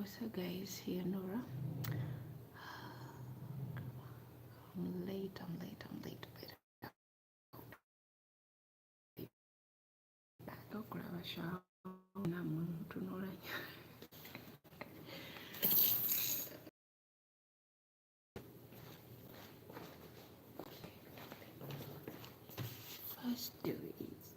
So guys, here Nora. I'm late. Go grab a shower. I'm to Nora. First do is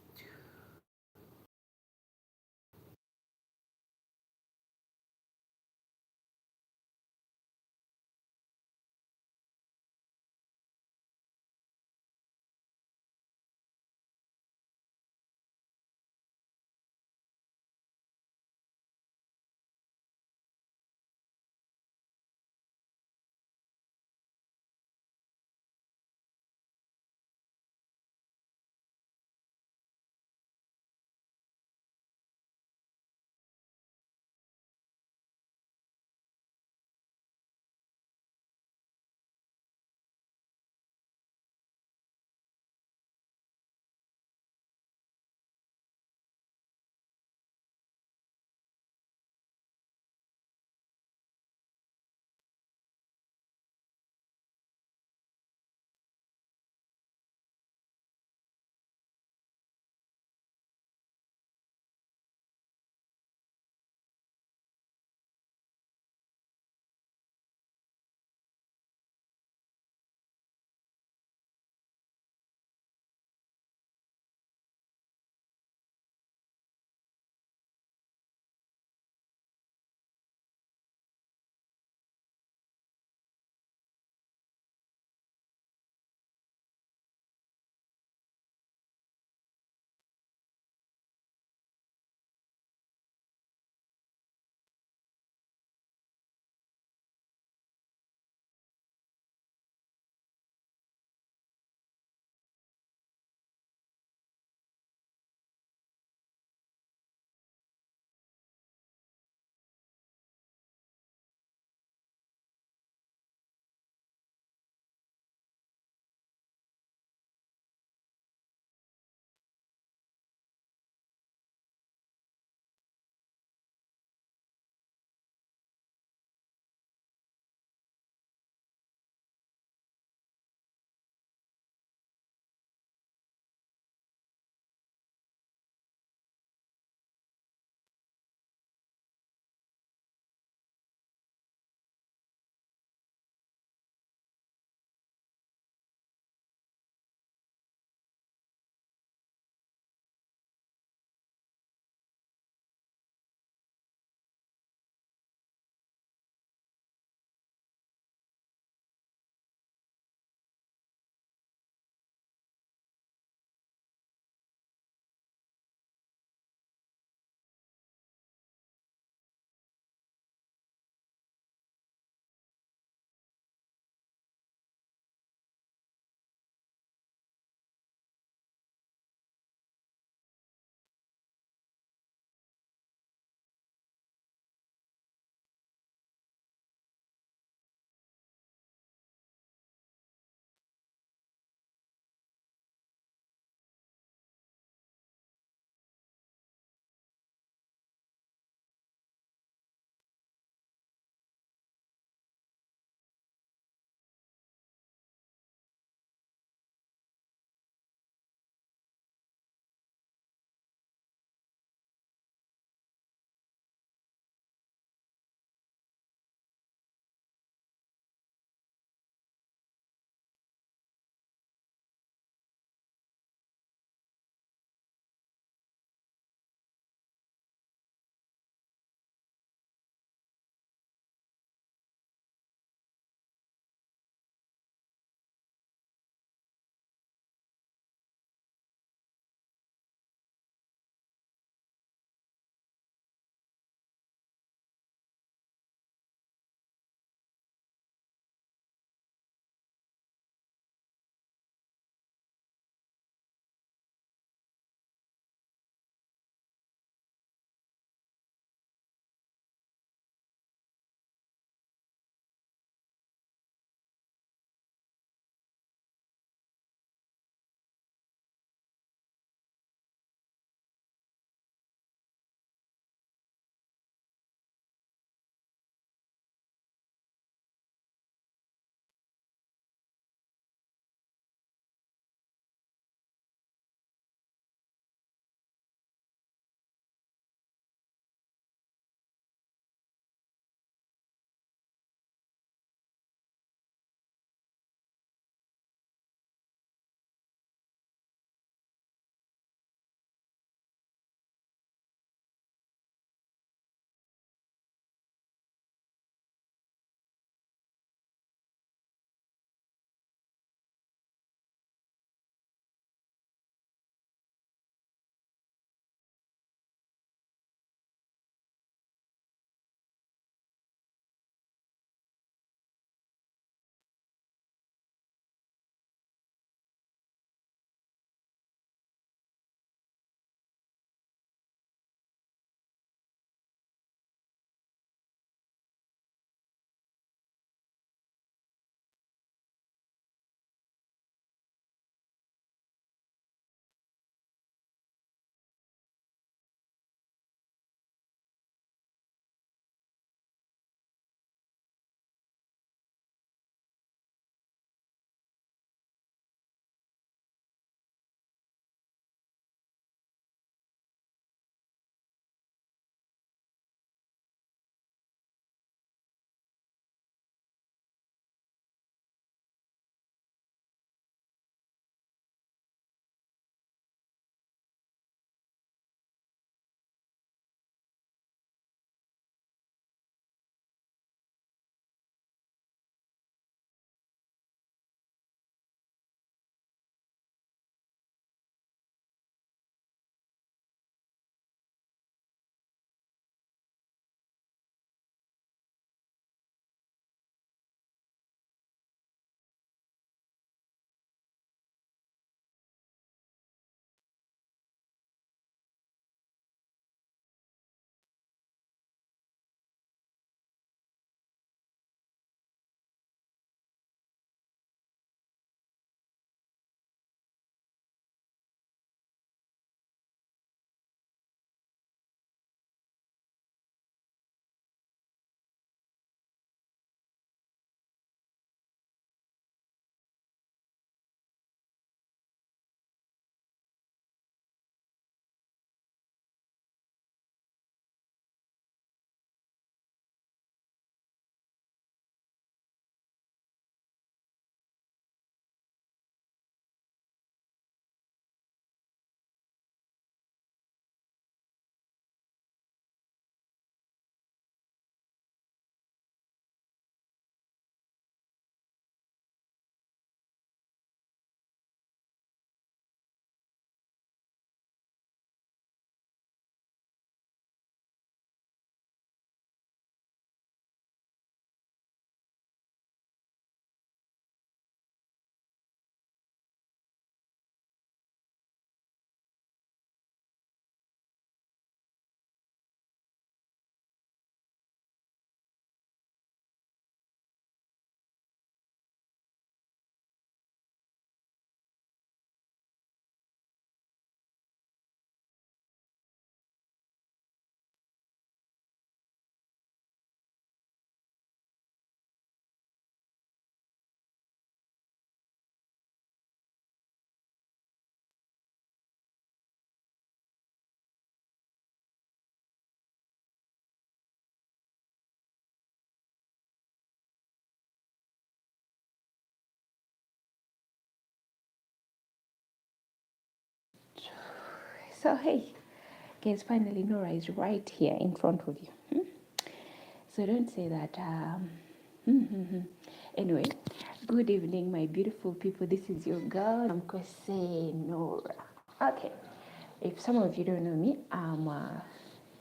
So hey, guys, finally Nora is right here in front of you. So don't say that. Anyway, good evening, my beautiful people. This is your girl, Namukose Norah. Okay, if some of you don't know me, I'm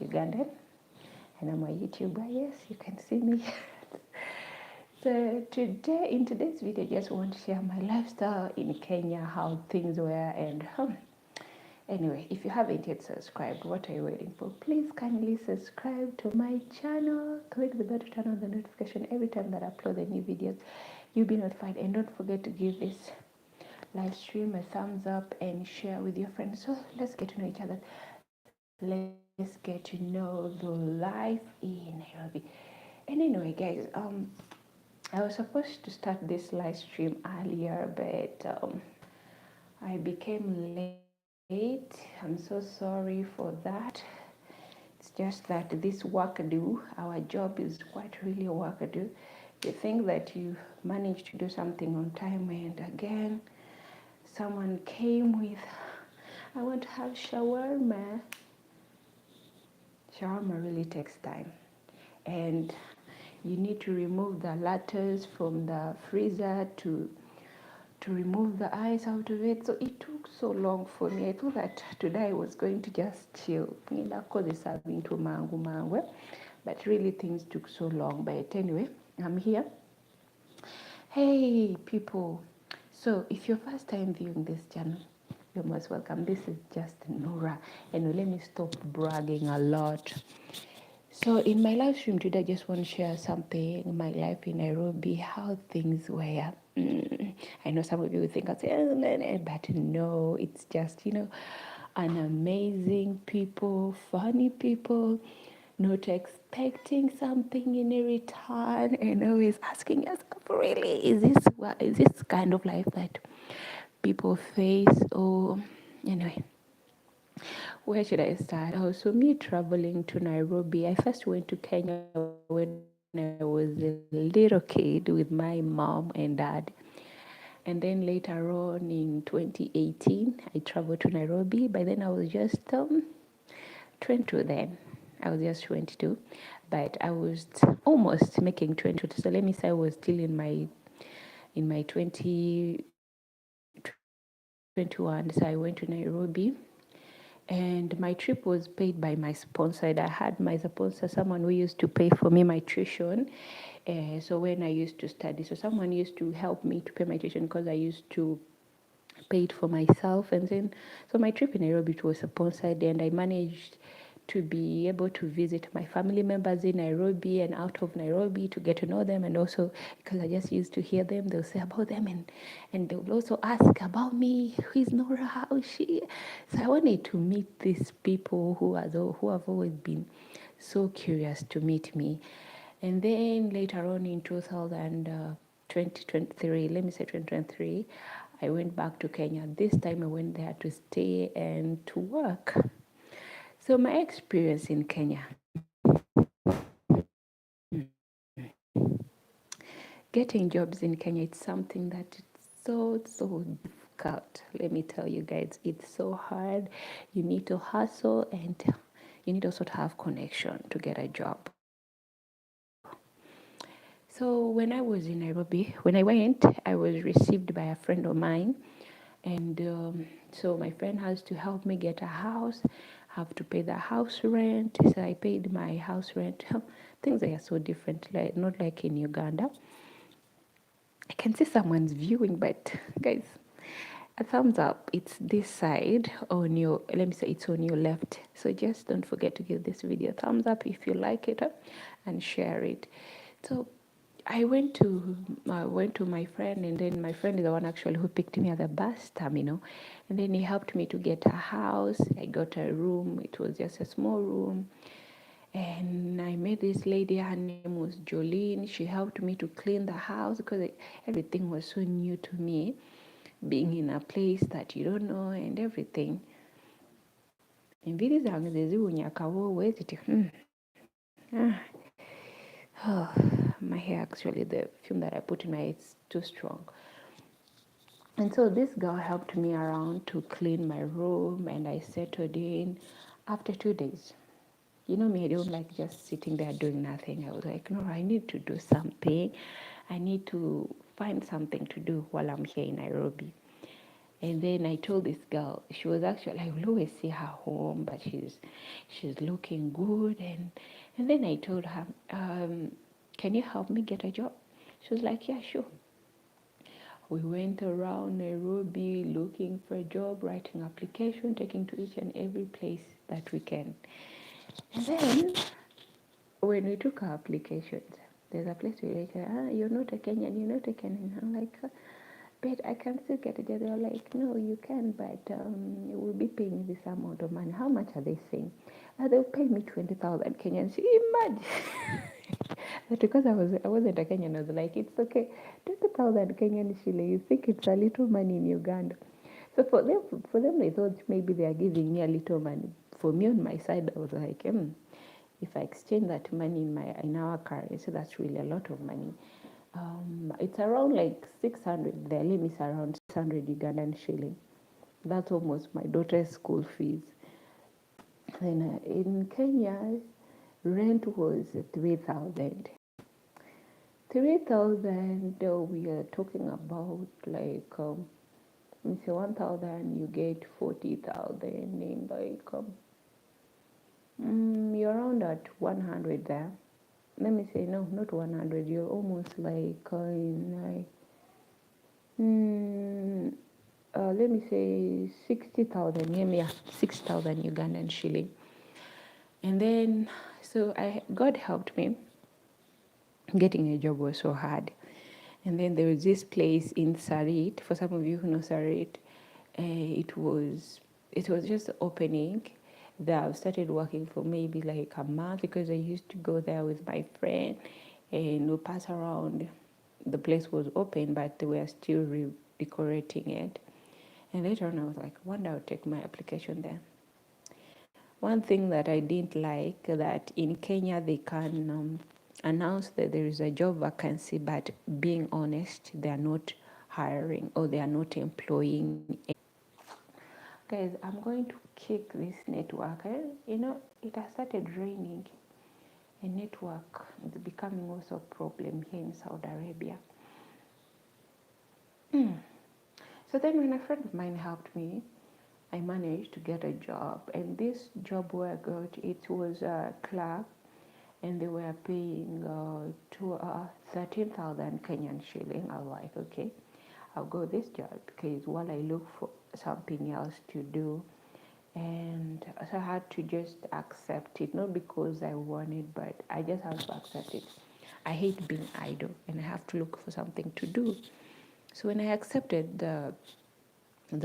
Ugandan and I'm a YouTuber. Yes, you can see me. So today, in today's video, I just want to share my lifestyle in Kenya, how things were, and anyway, if you haven't yet subscribed, what are you waiting for? Please kindly subscribe to my channel. Click the bell to turn on the notification every time that I upload the new videos. You'll be notified, and don't forget to give this live stream a thumbs up and share with your friends. So let's get to know each other. Let's get to know the life in Nairobi. And anyway, guys, I was supposed to start this live stream earlier, but I became late. I'm so sorry for that. It's just that this work do, our job is quite really a work do. You think that you managed to do something on time, and again, someone came with, I want to have shawarma. Shawarma really takes time. And you need to remove the lettuce from the freezer to remove the ice out of it. So it took so long for me. I thought that today I was going to just chill. Serving to mango, but really things took so long. But anyway, I'm here. Hey people. So if you're first time viewing this channel, you're most welcome. This is just Nora. And let me stop bragging a lot. So in my live stream today, I just want to share something, my life in Nairobi, how things were. I know some of you will think I'll say, but no, it's just, an amazing people, funny people, not expecting something in a return, and always asking yourself, really, is this kind of life that people face? Or anyway, where should I start? Oh, so me traveling to Nairobi. I first went to Kenya when I was a little kid with my mom and dad. And then later on in 2018, I traveled to Nairobi. By then I was just 22 then. I was just 22. But I was almost making 22. So let me say I was still in my 2021. So I went to Nairobi. And my trip was paid by my sponsor. And I had my sponsor, someone who used to pay for me my tuition. So when I used to study, so someone used to help me to pay my tuition because I used to pay it for myself. And then, so my trip in Nairobi was sponsored, and I managed to be able to visit my family members in Nairobi and out of Nairobi to get to know them. And also because I just used to hear them, they'll say about them, and they will also ask about me, who is Nora, how is she? So I wanted to meet these people who have always been so curious to meet me. And then later on in 2023, let me say 2023, I went back to Kenya. This time I went there to stay and to work. So my experience in Kenya, getting jobs in Kenya, it's something that it's so difficult. Let me tell you guys, it's so hard. You need to hustle, and you need also to have connection to get a job. So when I was in Nairobi, when I went, I was received by a friend of mine. And so my friend has to help me get a house, have to pay the house rent. So I paid my house rent. Things are so different, like not like in Uganda. I can see someone's viewing, but guys, a thumbs up. It's this side on your, let me say it's on your left. So just don't forget to give this video a thumbs up if you like it, and share it. So I went to my friend, and then my friend is the one actually who picked me at the bus terminal, and then he helped me to get a house. I got a room. It was just a small room, and I met this lady. Her name was Jolene. She helped me to clean the house because everything was so new to me, being in a place that you don't know and everything. Oh, my hair, actually, the perfume that I put in my hair is too strong. And so this girl helped me around to clean my room, and I settled in after 2 days. You know me, I don't like just sitting there doing nothing. I was like, no, I need to do something. I need to find something to do while I'm here in Nairobi. And then I told this girl, she was actually, I will always see her home, but she's looking good. And then I told her, can you help me get a job? She was like, yeah, sure. We went around Nairobi looking for a job, writing application, taking to each and every place that we can. And then when we took our applications, there's a place where like, you're not a Kenyan, you're not a Kenyan. I'm like, but I can still get a job. They're like, no, you can, but we'll be paying this amount of money. How much are they saying? They'll pay me 20,000 Kenyan. She imagine. But because I wasn't a Kenyan, I was like, it's okay. 20,000 Kenyan shilling. You think it's a little money in Uganda? So for them, they thought maybe they are giving me a little money. For me on my side, I was like, if I exchange that money in our currency, that's really a lot of money. It's around like 600. Their limit is around 600 Ugandan shilling. That's almost my daughter's school fees. Then in Kenya, rent was 3,000. 3,000. We are talking about like let me say 1,000. You get 40,000 in like you're around at 100 there. Let me say no, not 100. You're almost like in like let me say 60,000. Yeah, 6,000 Ugandan shilling. And then, so God helped me. Getting a job was so hard. And then there was this place in Sarit. For some of you who know Sarit, it was just opening. That I started working for maybe like a month because I used to go there with my friend, and we pass around. The place was open, but they were still redecorating it. And later on, I was like, one day I'll take my application there. One thing that I didn't like that in Kenya they can announce that there is a job vacancy, but being honest, they are not hiring or they are not employing. Guys, I'm going to kick this network. It has started raining. A network is becoming also a problem here in Saudi Arabia. So then when a friend of mine helped me, I managed to get a job. And this job where I got, it was a clerk, and they were paying 13,000 Kenyan shilling. I was like, okay, I'll go this job because while I look for something else to do, and so I had to just accept it, not because I wanted, but I just have to accept it. I hate being idle, and I have to look for something to do. So when I accepted the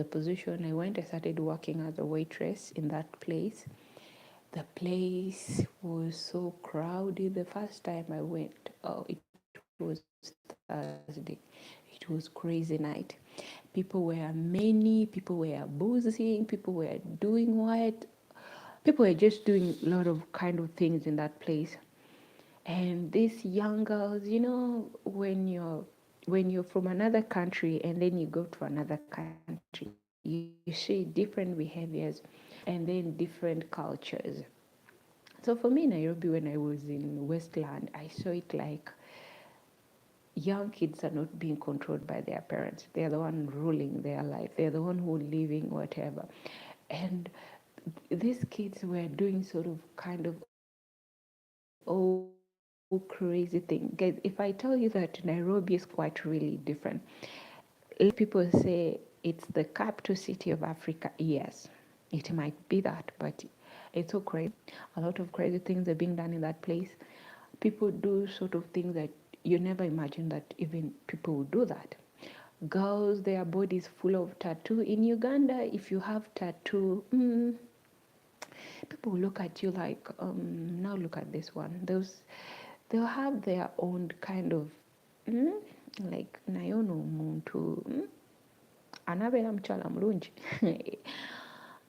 position, I went. I started working as a waitress in that place. The place was so crowded. The first time I went, oh, it was Thursday. It was crazy night. People were many. People were boozing. People were doing what? People were just doing a lot of kind of things in that place. And these young girls, when you're from another country and then you go to another country, you see different behaviors and then different cultures. So for me, Nairobi, when I was in Westland, I saw it like young kids are not being controlled by their parents. They're the one ruling their life. They're the one who living whatever. And these kids were doing sort of kind of all crazy things. Guys, if I tell you that Nairobi is quite really different, a lot of people say it's the capital city of Africa. Yes, it might be that, but it's so crazy. A lot of crazy things are being done in that place. People do sort of things that you never imagined that even people would do that. Girls, their bodies full of tattoo. In Uganda, if you have tattoo, people look at you like, now look at this one. They'll have their own kind of, like, nayono muntu, anabeera mukyala mulungi.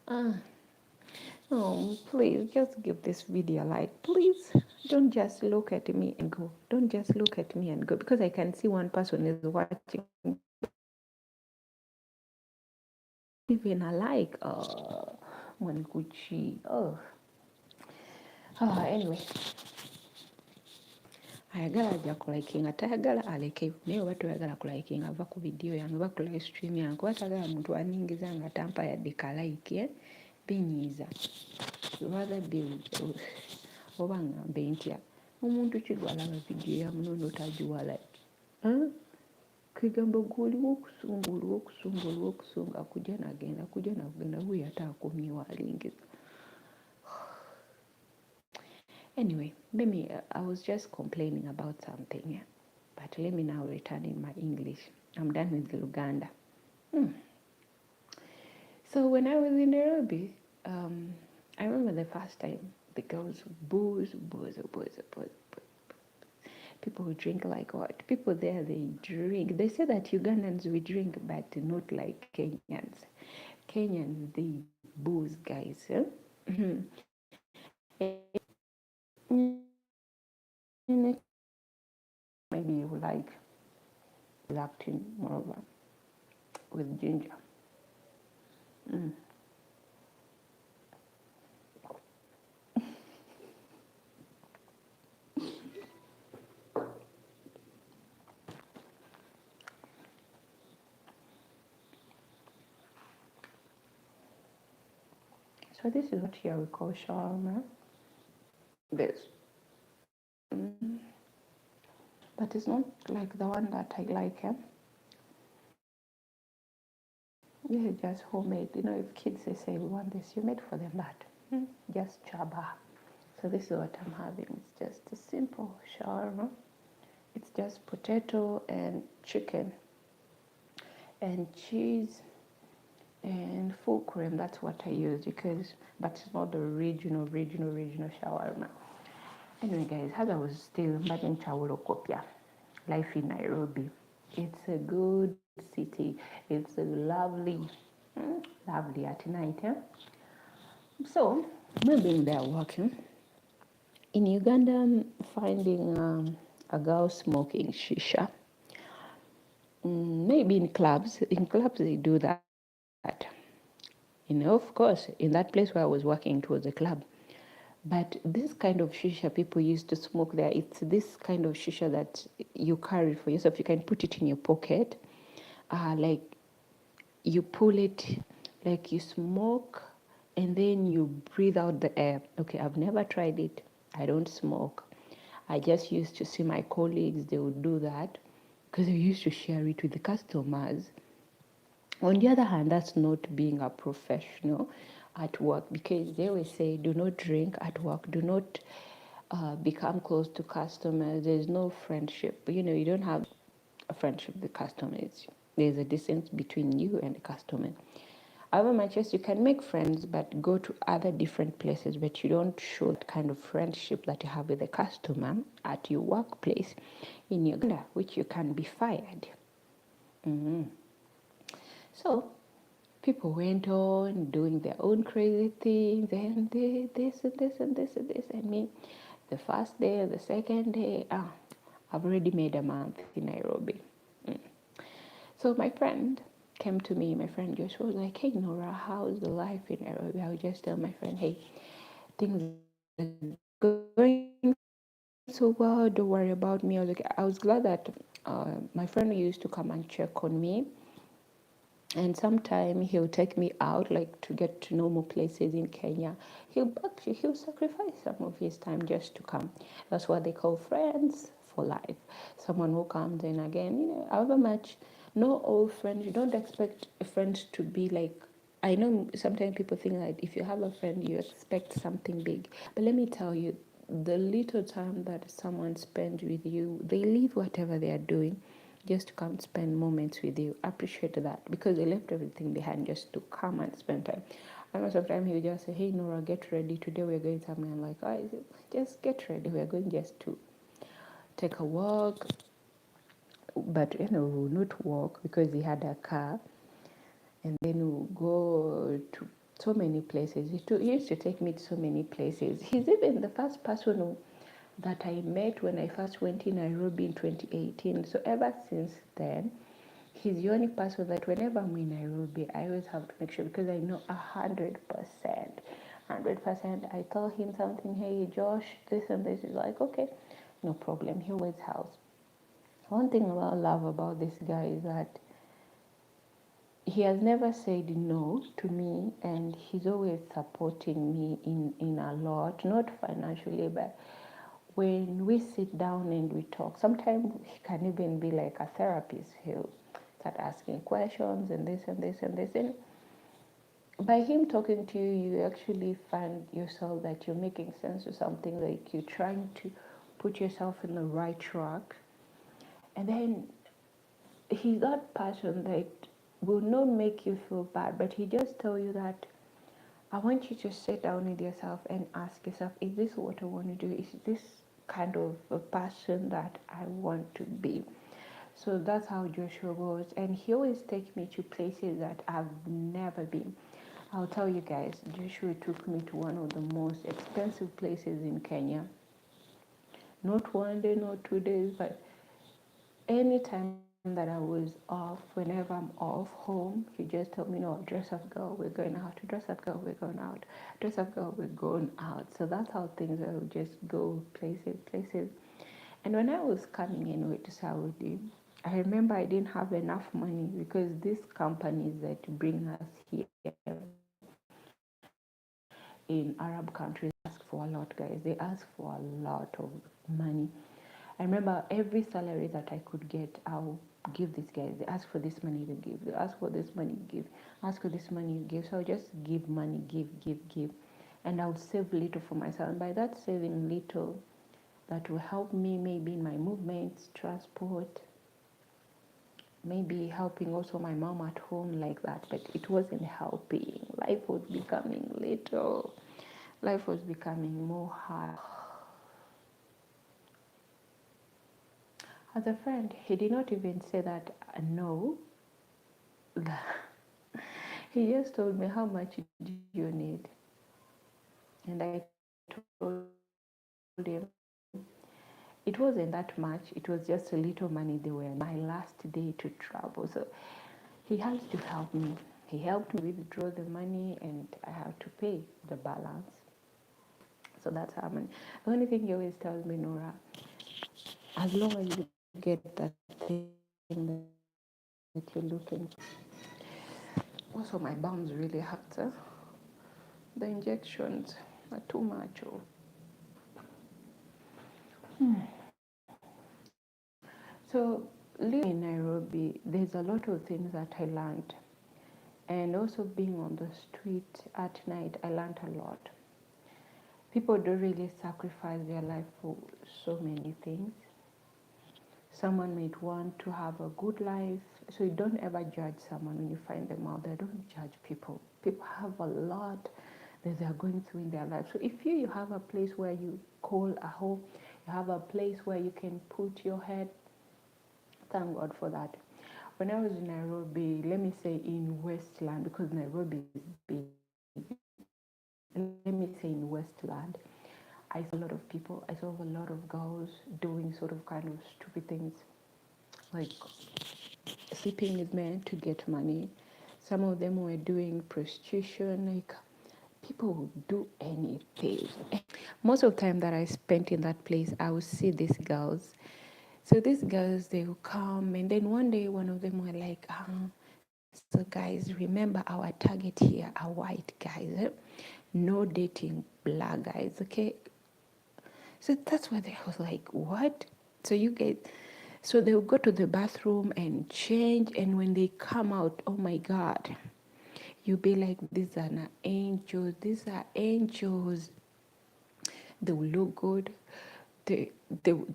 Ah, oh, please, just give this video a like. Please, don't just look at me and go. Don't just look at me and go. Because I can see one person is watching, but even alike. One Gucci. Anyway, ayagala ajja kulayikinga, tayagala aleke. Naye oba toyagala kulayikinga ava ku vidiyo yange oba ku live stream yange, kuba tagala muntu aningiza nga tampa yadde kalayiki binyiiza. Rather be oba ngambe ntya omuntu kigwalaba vidiyo ya munono otagiwa like kwegamba gwoliwo okusunga kujja nagenda wuyo ate akomyewo alingiza. Anyway, maybe I was just complaining about something, yeah? But let me now return in my English. I'm done with Luganda. So when I was in Nairobi, I remember the first time the girls booze. People who drink like what? People there, they drink. They say that Ugandans, we drink, but not like Kenyans. Kenyans, they booze, guys. Maybe you like lactin moreover with ginger. So this is what here we call shawarma. This. But it's not like the one that I like. This is just homemade. You know, if kids they say we want this, you made for them that. Just chaba. So this is what I'm having. It's just a simple shawarma. It's just potato and chicken and cheese and full cream. That's what I use but it's not the original shawarma. Anyway, guys, as I was still in Chawolokopia, life in Nairobi. It's a good city. It's a lovely at night. So, me being there working in Uganda, finding a girl smoking shisha. Maybe in clubs they do that. You know, of course, in that place where I was working, it was a club. But this kind of shisha people used to smoke there, it's this kind of shisha that you carry for yourself. You can put it in your pocket. Like you pull it, like you smoke, and then you breathe out the air. Okay, I've never tried it. I don't smoke. I just used to see my colleagues, they would do that because they used to share it with the customers. On the other hand, that's not being a professional at work, because they always say, do not drink at work, do not become close to customers. There's no friendship. You know, you don't have a friendship with customers. There's a distance between you and the customer. However much, yes, you can make friends, but go to other different places, but you don't show that kind of friendship that you have with the customer at your workplace in Uganda, which you can be fired. So people went on doing their own crazy things, and this and this and this and this. And me, the first day, the second day, I've already made a month in Nairobi. So my friend came to me, my friend Joshua was like, hey Nora, how's the life in Nairobi? I would just tell my friend, hey, things are going so well, don't worry about me. I was glad that my friend used to come and check on me. And sometimes he'll take me out, like to get to know more places in Kenya. He'll sacrifice some of his time just to come. That's what they call friends for life. Someone who comes in again, you know, however much. Not all friends. You don't expect a friend to be like. I know sometimes people think that if you have a friend, you expect something big. But let me tell you, the little time that someone spends with you, they leave whatever they are doing just to come spend moments with you. Appreciate that, because they left everything behind just to come and spend time. I know sometimes he would just say, hey Nora, get ready, today we're going somewhere. I'm like, oh, just get ready, we're going just to take a walk. But you know, we'll not walk because he had a car, and then we'll go to so many places. He used to take me to so many places. He's even the first person that I met when I first went in Nairobi in 2018. So ever since then, he's the only person that whenever I'm in Nairobi, I always have to make sure, because I know 100%. I tell him something, hey Josh, this and this. He's like, okay, no problem. He always helps. One thing I love about this guy is that he has never said no to me, and he's always supporting me in a lot, not financially, but when we sit down and we talk, sometimes he can even be like a therapist. He'll start asking questions and this and this and this. And by him talking to you, you actually find yourself that you're making sense of something, like you're trying to put yourself in the right track. And then he's that person that will not make you feel bad, but he just tell you that I want you to sit down with yourself and ask yourself, is this what I want to do? Is this kind of a person that I want to be? So that's how Joshua goes. And he always takes me to places that I've never been. I'll tell you guys, Joshua took me to one of the most expensive places in Kenya. Not 1 day, not 2 days, but anytime that I was off, whenever I'm off home, he just told me, no, dress up, girl, we're going out. Dress up, girl, we're going out. Dress up, girl, we're going out. So that's how things are. We just go places. And when I was coming in to Saudi, I remember I didn't have enough money, because these companies that bring us here in Arab countries ask for a lot, guys. They ask for a lot of money. I remember every salary that I could get, I'll give these guys. They ask for this money, you give. They ask for this money, you give. Ask for this money, you give. So I'll just give money, give. And I'll save little for myself. And by that saving little, that will help me maybe in my movements, transport, maybe helping also my mom at home like that. But it wasn't helping. Life was becoming little. Life was becoming more hard. As a friend, he did not even say that no. He just told me, how much do you need? And I told him it wasn't that much. It was just a little money. They were my last day to travel. So he has to help me. He helped me withdraw the money, and I have to pay the balance. So that's how many. The only thing he always tells me, Nora, as long as you get that thing that you're looking for. Also, my bones really hurt. The injections are too much. Oh. So, living in Nairobi, there's a lot of things that I learned. And also being on the street at night, I learned a lot. People don't really sacrifice their life for so many things. Someone might want to have a good life, so you don't ever judge someone when you find them out there. Don't judge people. People have a lot that they are going through in their life. So if you have a place where you call a home, you have a place where you can put your head, thank God for that. When I was in Nairobi, let me say in Westland, because Nairobi is big, let me say in Westland, I saw a lot of people, I saw a lot of girls doing sort of kind of stupid things, like sleeping with men to get money. Some of them were doing prostitution, like people would do anything. Most of the time that I spent in that place, I would see these girls. So these girls, they will come, and then one day one of them were like, so guys, remember our target here are white guys. No dating black guys, okay? So that's why they was like, what? So you get, so they'll go to the bathroom and change, and when they come out, oh my God, you'll be like, these are not angels, these are angels. They will look good. They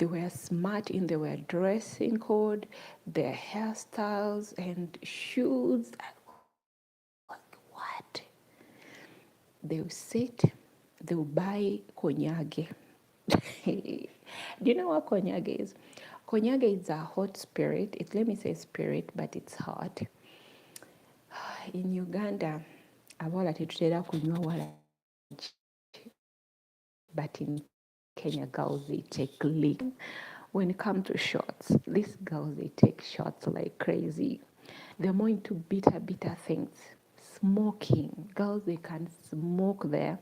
were smart in their dressing code, their hairstyles and shoes. Like, what? They'll sit, they'll buy konyage. Do you know what konyage is? Konyage is a hot spirit. Let me say spirit, but it's hot. In Uganda, abawala tetutera kunywa waragi, but in Kenya, girls, they take lick. When it comes to shots, these girls, they take shots like crazy. They're more into bitter things. Smoking. Girls, they can smoke there.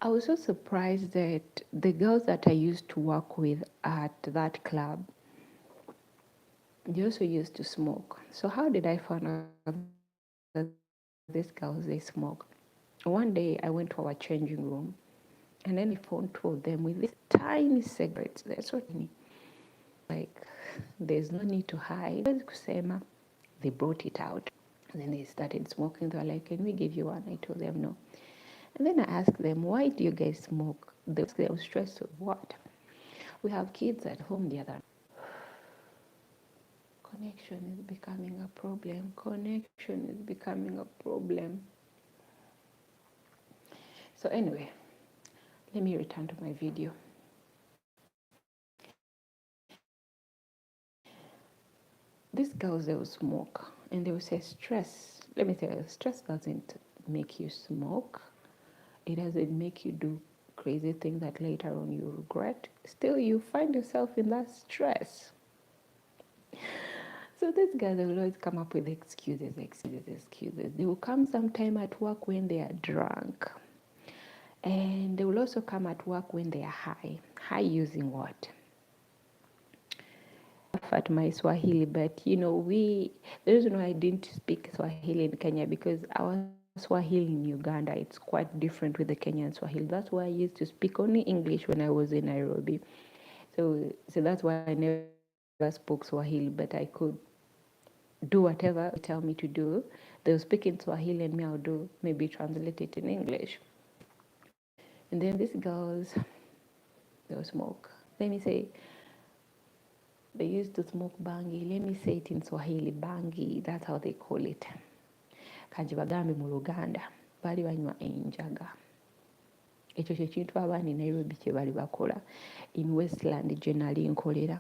I was so surprised that the girls that I used to work with at that club, they also used to smoke. So how did I find out that these girls, they smoke? One day I went to our changing room, and then I found two of them with these tiny cigarettes. They're so tiny. Like, there's no need to hide. Kusema, they brought it out. And then they started smoking. They were like, can we give you one? I told them no. And then I asked them, why do you guys smoke? They were stressed with what? We have kids at home the other. Connection is becoming a problem. Connection is becoming a problem. So anyway, let me return to my video. These girls, they will smoke and they will say stress. Let me tell you, stress doesn't make you smoke. It doesn't make you do crazy things that later on you regret. Still, you find yourself in that stress. So these guys, they will always come up with excuses. They will come sometime at work when they are drunk. And they will also come at work when they are high. High using what? At my Swahili, but the reason why I didn't speak Swahili in Kenya, because our Swahili in Uganda, it's quite different with the Kenyan Swahili. That's why I used to speak only English when I was in Nairobi. So that's why I never spoke Swahili, but I could do whatever they tell me to do. They'll speak in Swahili and me, I'll do maybe translate it in English. And then these girls, they'll smoke. Let me say, they used to smoke bangi. Let me say it in Swahili, bangi. That's how they call it. Kanjibagambe mu Luganda. Bali banywa enjaga. Ekyo kye kintu abaana Nairobi kye bali bakola. In Westland gye nali nkolera.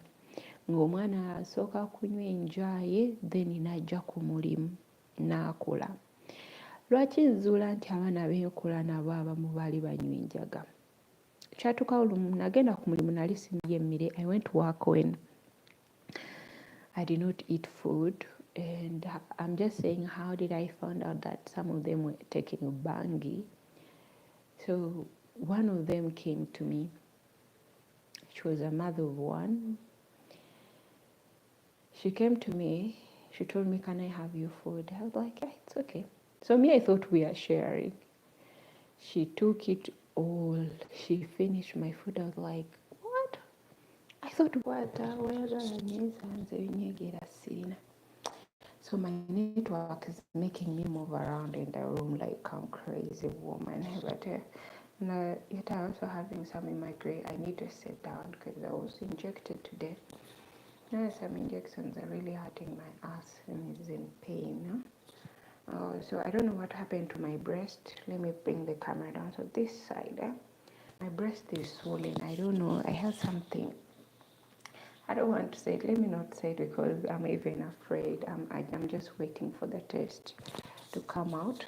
Ng'omwana asooka kunywa enjaye, then n'ajja ku mulimu n'akola. Lwaki nzuula nti abaana b'enkola nabo abamu baali banywa enjaga? Kyatuukawo lumu nagenda ku mulimu nali sinnalya emmere. I went to work when I did not eat food, and I'm just saying, how did I find out that some of them were taking bangi? So one of them came to me. She was a mother of one. She came to me. She told me, can I have your food? I was like, yeah, it's okay. So me, I thought we are sharing. She took it all. She finished my food. I was like, what? I thought, what? So my network is making me move around in the room like I'm crazy woman. But yet I'm also having some in my brain. I need to sit down because I was injected today. Now some injections are really hurting my ass and it's in pain. So I don't know what happened to my breast. Let me bring the camera down. So this side, my breast is swollen. I don't know. I have something. I don't want to say it. Let me not say it because I'm even afraid. I'm just waiting for the test to come out.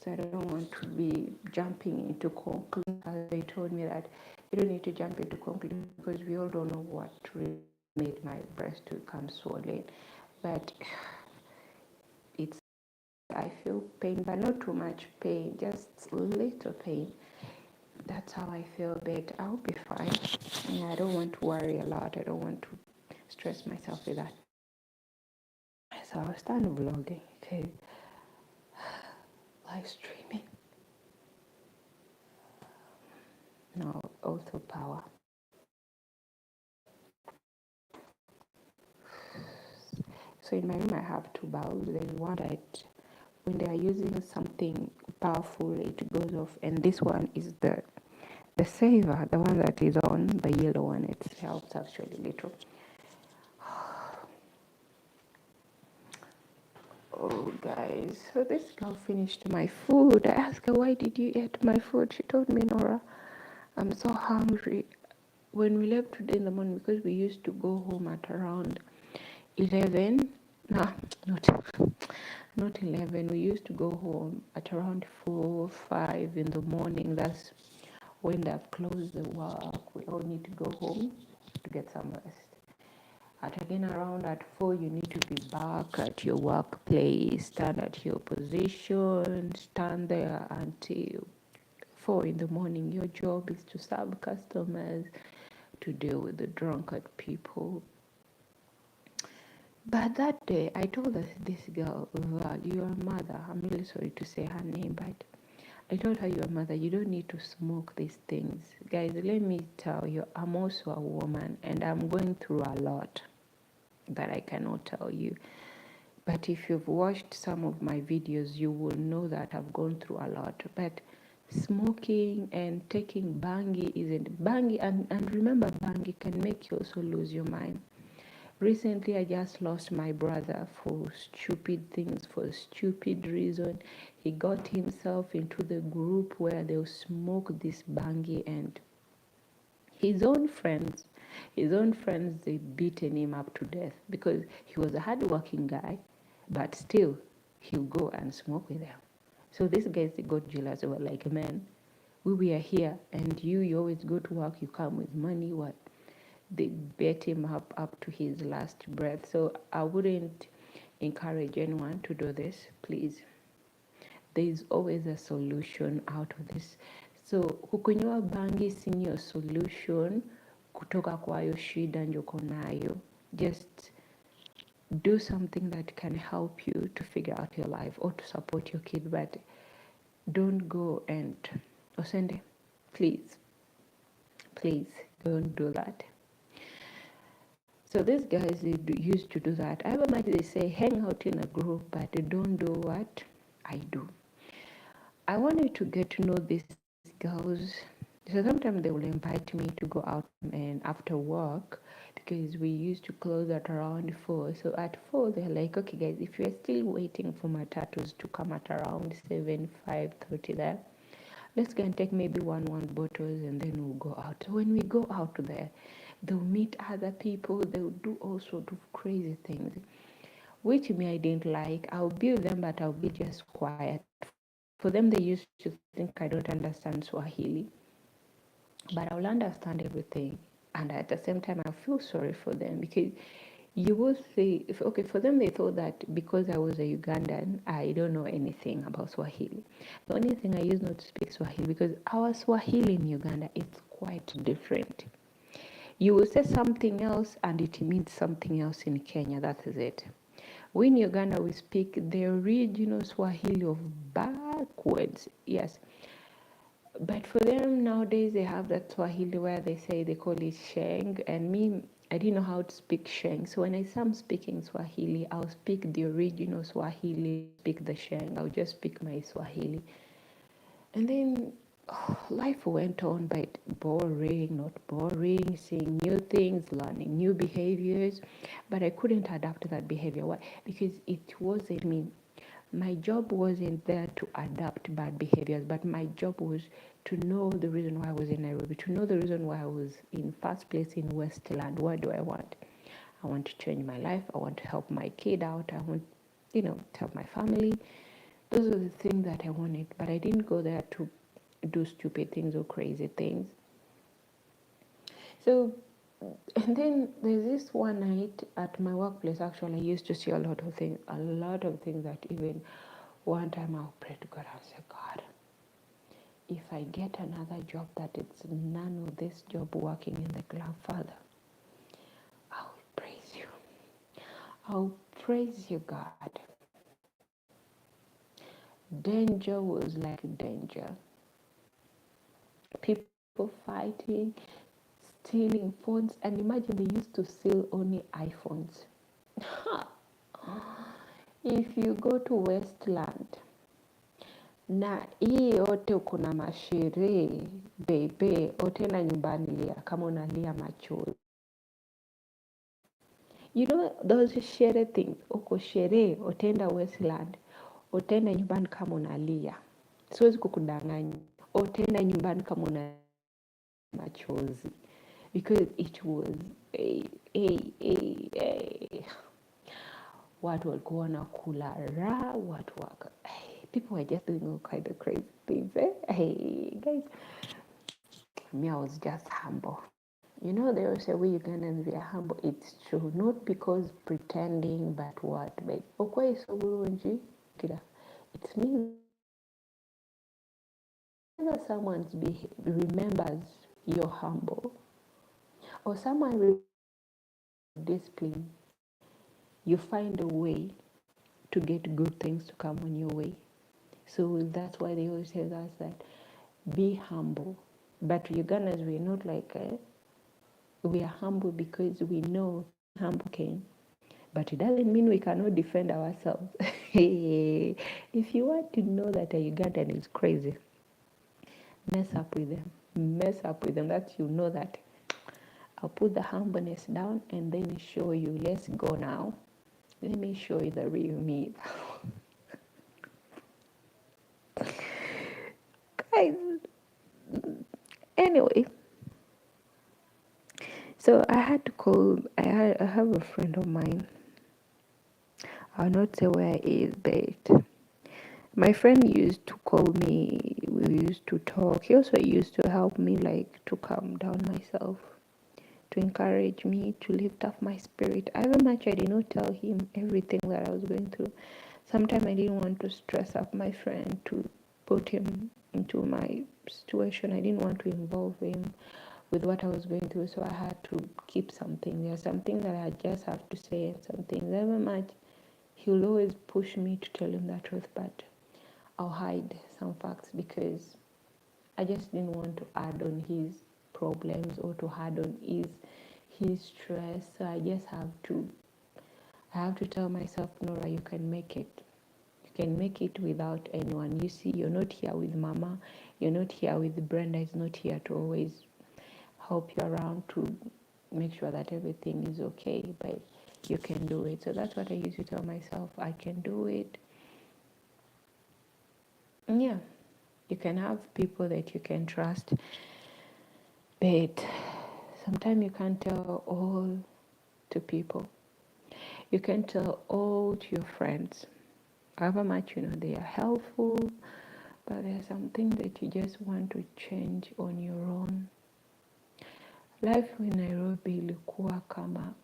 So I don't want to be jumping into conclusions. They told me that you don't need to jump into conclusions because we all don't know what really made my breast to become swollen. But I feel pain, but not too much pain, just little pain. That's how I feel, but I'll be fine. I don't want to worry a lot. I don't want to stress myself with that. So I'll start vlogging, okay? Live streaming. No, also power. So in my room I have two bulbs. There's one that when they are using something powerful, it goes off, and this one is the saver, the one that is on, the yellow one. It helps actually a little. Oh guys, so this girl finished my food. I asked her, why did you eat my food? She told me, Nora, I'm so hungry. When we left today in the morning, because we used to go home at around 11, no, not 11, we used to go home at around 4, 5 in the morning. That's when they've closed the work. We all need to go home to get some rest. Again, around at 4, you need to be back at your workplace, stand at your position, stand there until 4 in the morning. Your job is to serve customers, to deal with the drunkard people. But that day, I told this girl, well, your mother, I'm really sorry to say her name, but I told her, your mother, you don't need to smoke these things. Guys, let me tell you, I'm also a woman and I'm going through a lot that I cannot tell you. But if you've watched some of my videos, you will know that I've gone through a lot. But smoking and taking bangi isn't bangi, and remember, bangi can make you also lose your mind. Recently, I just lost my brother for stupid things, for a stupid reason. He got himself into the group where they'll smoke this bangi, and his own friends, they beaten him up to death because he was a hardworking guy, but still, he'll go and smoke with them. So these guys, they got jealous. They were like, man, we are here, and you always go to work, you come with money, what? They beat him up to his last breath. So I wouldn't encourage anyone to do this, please. There is always a solution out of this. So kukunywa bangi si ndio solution kutoka kwa hiyo shida ndio uko nayo. Just do something that can help you to figure out your life or to support your kid, but don't go and Osende, please don't do that. So these guys, they used to do that. I might they say hang out in a group, but they don't do what I do. I wanted to get to know these girls. So sometimes they will invite me to go out and after work because we used to close at around 4. So at 4 they're like, okay guys, if you're still waiting for matatus to come at around 7, 5:30 there, let's go and take maybe one bottles and then we'll go out. So when we go out there, they'll meet other people, they'll do all sorts of crazy things, which me I didn't like. I'll be with them, but I'll be just quiet. For them, they used to think I don't understand Swahili, but I'll understand everything. And at the same time, I feel sorry for them because you will say, okay, for them, they thought that because I was a Ugandan, I don't know anything about Swahili. The only thing I use not to speak Swahili because our Swahili in Uganda is quite different. You will say something else and it means something else in Kenya. That is it. We in Uganda, we speak the original Swahili of backwards. Yes. But for them nowadays, they have that Swahili where they say they call it Sheng. And me, I didn't know how to speak Sheng. So when I say I'm speaking Swahili, I'll speak the original Swahili, speak the Sheng. I'll just speak my Swahili. And then life went on, but boring, not boring, seeing new things, learning new behaviors, but I couldn't adapt to that behavior. Why? Because it wasn't me. My job wasn't there to adapt bad behaviors, but my job was to know the reason why I was in Nairobi, to know the reason why I was in first place in Westland. What do I want? I want to change my life. I want to help my kid out. I want, to help my family. Those are the things that I wanted, but I didn't go there to do stupid things or crazy things. So, and then there's this one night at my workplace, actually, I used to see a lot of things that even one time I'll pray to God, I'll say, God, if I get another job that it's none of this job working in the club, Father, I'll praise you. I'll praise you, God. Danger was like danger. People fighting, stealing phones, and imagine they used to steal only iPhones. If you go to Westland na hii yote kuna masherehe bebe, otenda nyumbani lia kama unalia machozi. You know those sherehe things, uko sherehe otenda Westland, otenda nyumbani kama unalia. Siwezi kukudanganya, otenda nyumbani kama unalia machozi. Because it was watu walikuwa wanakula raha, people were just doing all kind of crazy things. Hey guys, me, I was just humble. You know, they always say we Ugandans, we are humble. It's true. Not because pretending, but what? But okay, so it means whenever someone remembers you're humble, or someone discipline, you find a way to get good things to come on your way. So that's why they always tell us that be humble. But Ugandans, we're not like we are humble because we know humble can. But it doesn't mean we cannot defend ourselves. If you want to know that a Ugandan is crazy, mess up with them. Mess up with them. That you know that I'll put the humbleness down and then show you. Let's go now. Let me show you the real me. Guys, anyway, so I had to call. I have a friend of mine. I'll not say where he is, but my friend used to call me. We used to talk. He also used to help me, like, to calm down myself, to encourage me, to lift up my spirit. However much I did not tell him everything that I was going through. Sometimes I didn't want to stress up my friend, to put him into my situation. I didn't want to involve him with what I was going through, so I had to keep something. There's something that I just have to say, and something. However much he'll always push me to tell him the truth, but I'll hide some facts because I just didn't want to add on his problems or to add on his stress. So I have to tell myself, Nora, you can make it. You can make it without anyone. You see, you're not here with Mama. You're not here with Brenda. Is not here to always help you around to make sure that everything is okay. But you can do it. So that's what I used to tell myself. I can do it. Yeah, you can have people that you can trust, but sometimes you can't tell all to people. You can tell all to your friends. However much you know they are helpful, but there's something that you just want to change on your own. Life in Nairobi ilikuwa kama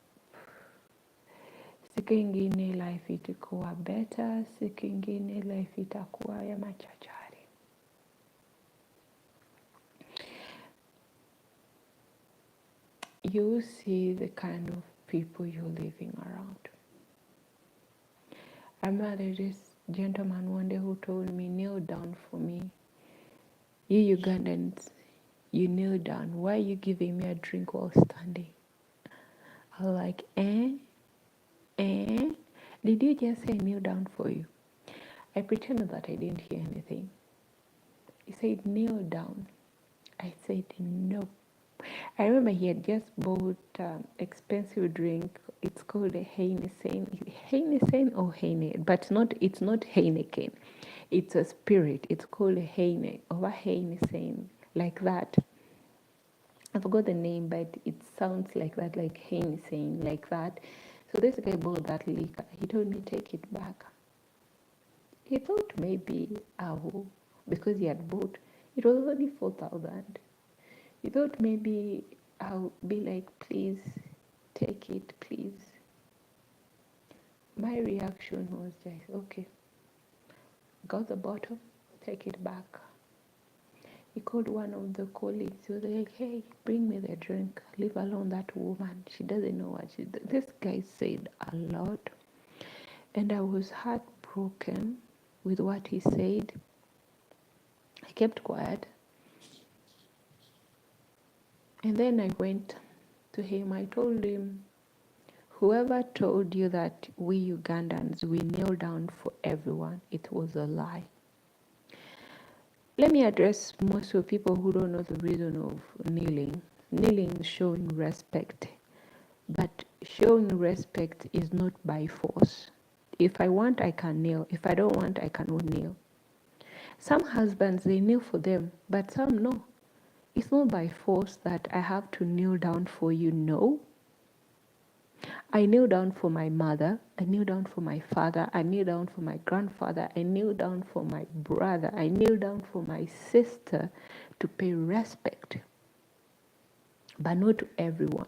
siku ingine life itakuwa better, siku ingine life itakuwa ya machachari. You see the kind of people you're living around. I remember this gentleman one day who told me, kneel down for me. You Ugandans, you kneel down. Why are you giving me a drink while standing? I was like, eh? Did you just say kneel down for you? I pretended that I didn't hear anything. He said, kneel down. I said, no. I remember he had just bought expensive drink. It's called a Heineken or Heine, but it's not Heineken. It's a spirit. It's called a Heine or a Heineken, like that. I forgot the name, but it sounds like that, like Heineken, like that. So this guy bought that liquor. He told me, take it back. He thought maybe I will, because he had bought. It was only 4,000. He thought maybe I'll be like, please take it, please. My reaction was just, okay, got the bottle, take it back. He called one of the colleagues. He was like, hey, bring me the drink. Leave alone that woman. She doesn't know what she does. This guy said a lot. And I was heartbroken with what he said. I kept quiet. And then I went to him. I told him, whoever told you that we Ugandans, we kneel down for everyone, it was a lie. Let me address most of people who don't know the reason of kneeling. Kneeling is showing respect, but showing respect is not by force. If I want, I can kneel. If I don't want, I cannot kneel. Some husbands, they kneel for them, but some no. It's not by force that I have to kneel down for you, no. I kneel down for my mother, I kneel down for my father, I kneel down for my grandfather, I kneel down for my brother, I kneel down for my sister to pay respect. but not to everyone.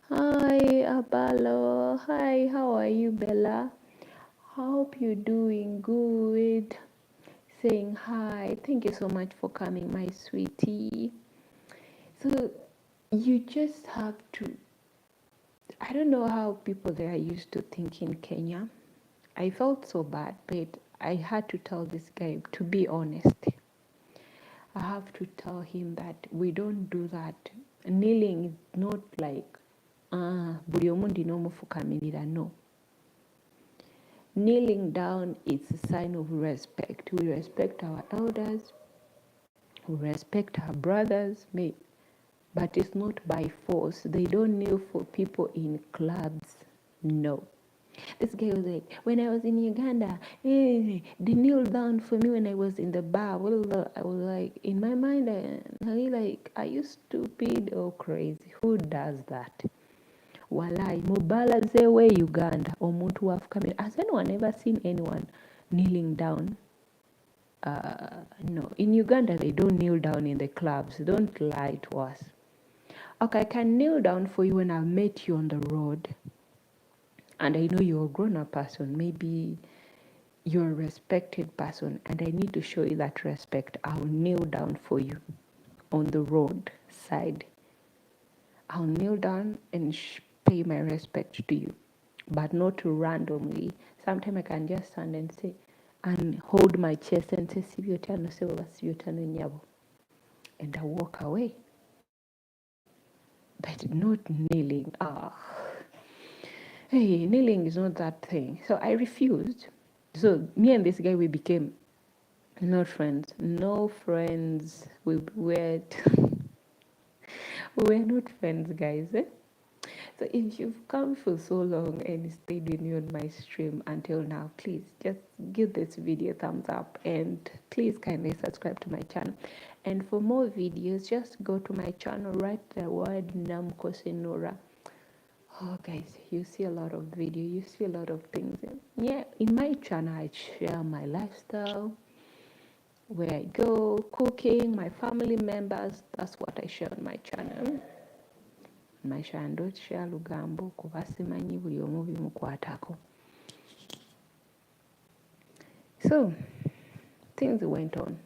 Hi, Abalo. Hi, how are you, Bella? Hope you're doing good. Saying hi. Thank you so much for coming, my sweetie. So, you just have to. I don't know how people there used to think in Kenya. I felt so bad, but I had to tell this guy, to be honest, I have to tell him that we don't do that. Kneeling is not like, buli omu ndina omufukamirira, no. Kneeling down is a sign of respect. We respect our elders, we respect our brothers, but it's not by force. They don't kneel for people in clubs, no. This guy was like, when I was in Uganda, they kneeled down for me when I was in the bar. I was like, in my mind, are you stupid or crazy? Who does that? Walai, mubala zewe Uganda, omuntu wafukamira. Has anyone ever seen anyone kneeling down? No. In Uganda, they don't kneel down in the clubs. Don't lie to us. Okay, I can kneel down for you when I met you on the road. And I know you're a grown-up person. Maybe you're a respected person, and I need to show you that respect. I'll kneel down for you on the road side. I'll kneel down and pay my respect to you, but not randomly. Sometimes I can just stand and say, and hold my chest and say, and I walk away. But not kneeling. Hey, kneeling is not that thing. So I refused. So me and this guy, we became not friends. No friends. We were not friends, guys. So if you've come for so long and stayed with me on my stream until now, please just give this video a thumbs up and please kindly subscribe to my channel. And for more videos, just go to my channel, write the word Namukose Norah. Oh guys, you see a lot of video, you see a lot of things. Yeah, in my channel I share my lifestyle, where I go, cooking, my family members. That's what I share on my channel. My channel share lugambo kuba simanyi buli omu bimukwatako. So things went on.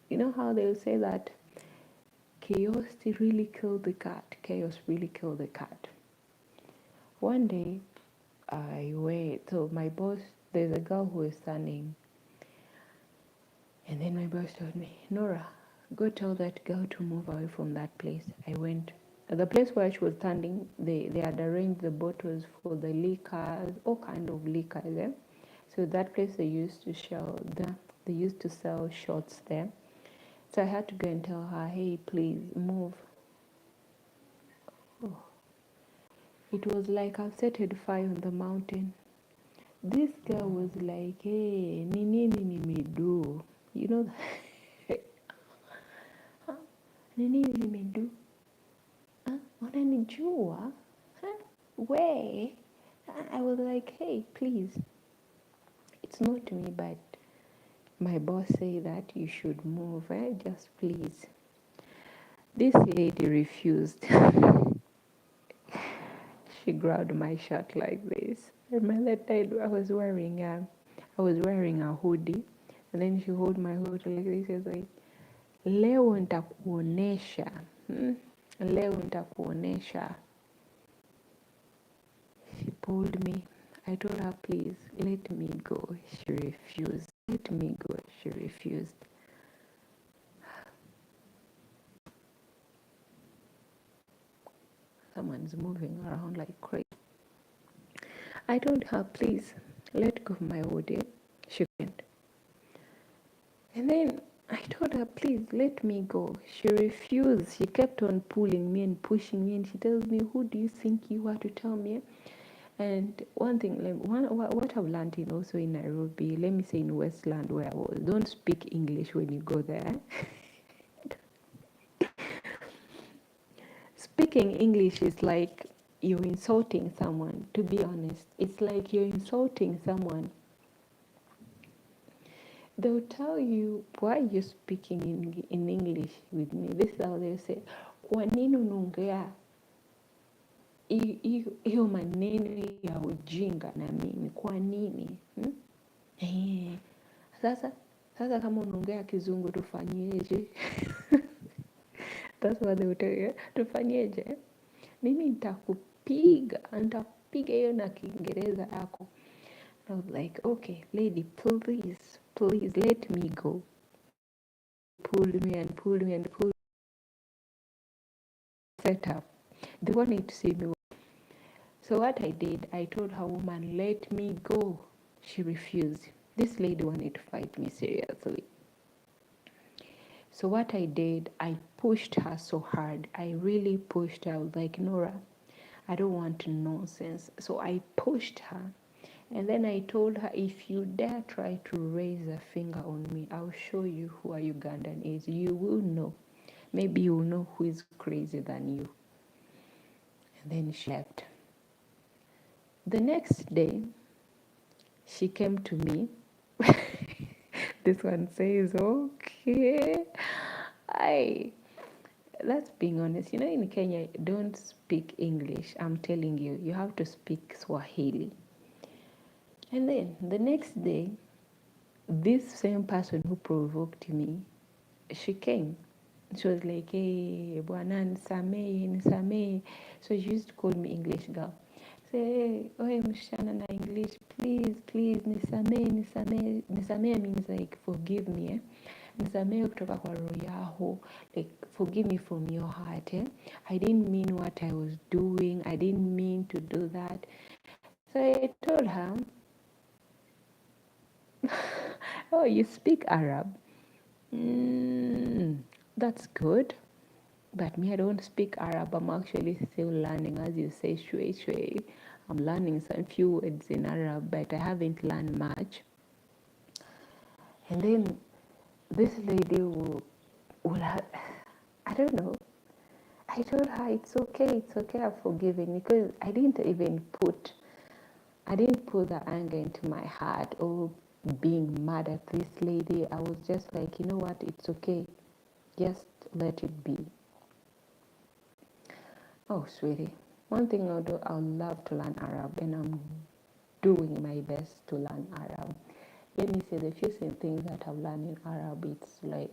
You know how they'll say that chaos really killed the cat. Chaos really killed the cat. One day I wait. So my boss, there's a girl who is standing. And then my boss told me, Nora, go tell that girl to move away from that place. I went. The place where she was standing, they had arranged the bottles for the liquors, all kind of liquor there. So that place they used to sell shots there. So I had to go and tell her, hey, please move. Oh. It was like I've set a fire on the mountain. This girl was like, hey, nini nimedu. You know that? Nini nimedu? Unanijua? Where? I was like, hey, please. It's not me, but my boss said that you should move. Just please. This lady refused. She grabbed my shirt like this. I remember that time I was wearing a hoodie, and then she held my hoodie like this. She was like, leo nitakuonesha. Leo nitakuonesha. She pulled me. I told her, please, let me go. She refused. Let me go. She refused. Someone's moving around like crazy. I told her, please, let go of my hoodie. She couldn't. And then I told her, please, let me go. She refused. She kept on pulling me and pushing me. And she tells me, who do you think you are to tell me? And one thing, what I've learned also in Nairobi, let me say in Westland where I was, don't speak English when you go there. Speaking English is like you're insulting someone, to be honest. It's like you're insulting someone. They'll tell you, why are you speaking in English with me? This is how they say, kwa nini unaongea hiyo maneno ya ujinga na mimi? Kwa nini? Eh, sasa sasa kama unaongea kizungu tufanyeje? That's what they will tell you. Tufanyeje? Mimi nitakupiga hiyo na Kiingereza yako. I was like, okay, lady, please let me go. Pulled me and pulled me and pulled set up. They wanted to see me. So what I did, I told her, woman, let me go. She refused. This lady wanted to fight me seriously. So what I did, I pushed her so hard. I really pushed her. I was like, Nora, I don't want nonsense. So I pushed her. And then I told her, if you dare try to raise a finger on me, I'll show you who a Ugandan is. You will know. Maybe you will know who is crazy than you. And then she left. The next day, she came to me. This one says, okay. That's being honest. You know, in Kenya, don't speak English. I'm telling you, you have to speak Swahili. And then the next day, this same person who provoked me, she came. She was like, hey, bwana nisamehe. So she used to call me English girl. Say, oye msichana na English, please, nisamehe means like forgive me, Nisamehe kutoka kwa roho yako, like forgive me from your heart, I didn't mean what I was doing, I didn't mean to do that. So I told her, oh, you speak Arab? That's good. But me, I don't speak Arab. I'm actually still learning, as you say, shwe. I'm learning some few words in Arab, but I haven't learned much. And then this lady will have, I don't know. I told her it's okay, I've forgiven, because I didn't put the anger into my heart or being mad at this lady. I was just like, you know what, it's okay. Just let it be. Oh, sweetie, one thing I'll do, I'll love to learn Arab, and I'm doing my best to learn Arab. Let me say the few things that I've learned in Arab, it's like,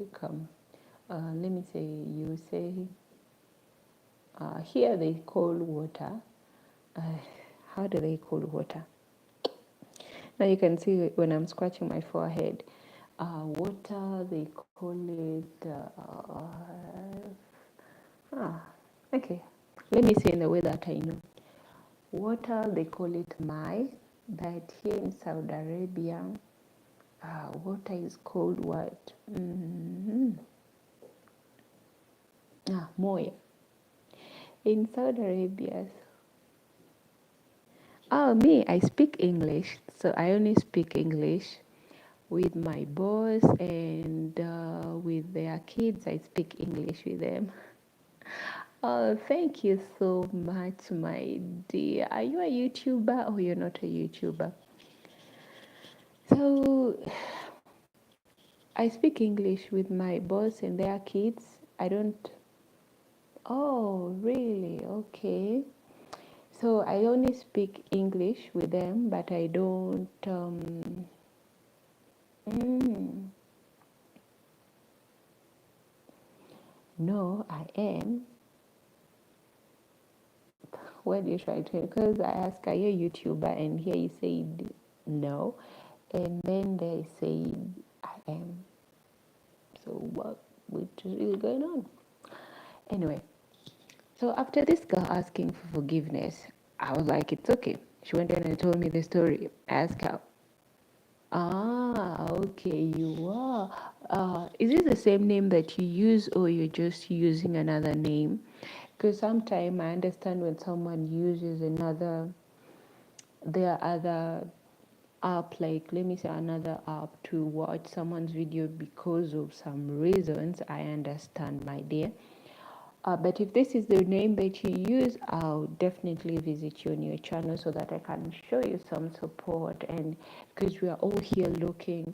let me say, you say, here they call water, how do they call water? Now you can see when I'm scratching my forehead, water, they call it, okay, let me say in the way that I know. Water, they call it mai, but here in Saudi Arabia, water is called what? Moya. In Saudi Arabia, me, I speak English, so I only speak English with my boss, and with their kids, I speak English with them. Oh, thank you so much, my dear. Are you a YouTuber or you're not a YouTuber? So, I speak English with my boss and their kids. I don't. Oh, really? Okay. So I only speak English with them, but I don't. No, I am. What do you try to? Because I asked, are you a YouTuber? And here you said no, and then they said I am. So which is really going on? Anyway, so after this girl asking for forgiveness, I was like, it's okay. She went in and told me the story. I asked her, okay, you are. Is it the same name that you use, or you're just using another name? Because sometimes I understand when someone uses there are other app, like let me say another app to watch someone's video because of some reasons. I understand, my dear. But if this is the name that you use, I'll definitely visit you on your channel so that I can show you some support, and because we are all here looking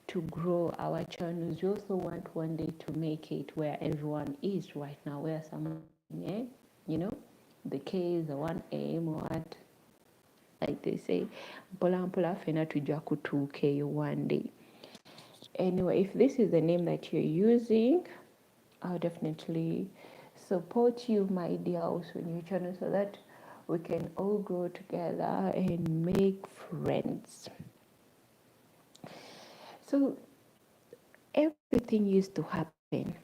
to grow our channels. We also want one day to make it where everyone is right now, where someone, yeah, you know, the K is the one aim or what, like they say, mpola mpola fena tujja kutuukeyo one day. Anyway, if this is the name that you're using, I'll definitely support you, my dear, also in your channel, so that we can all grow together and make friends. So everything used to happen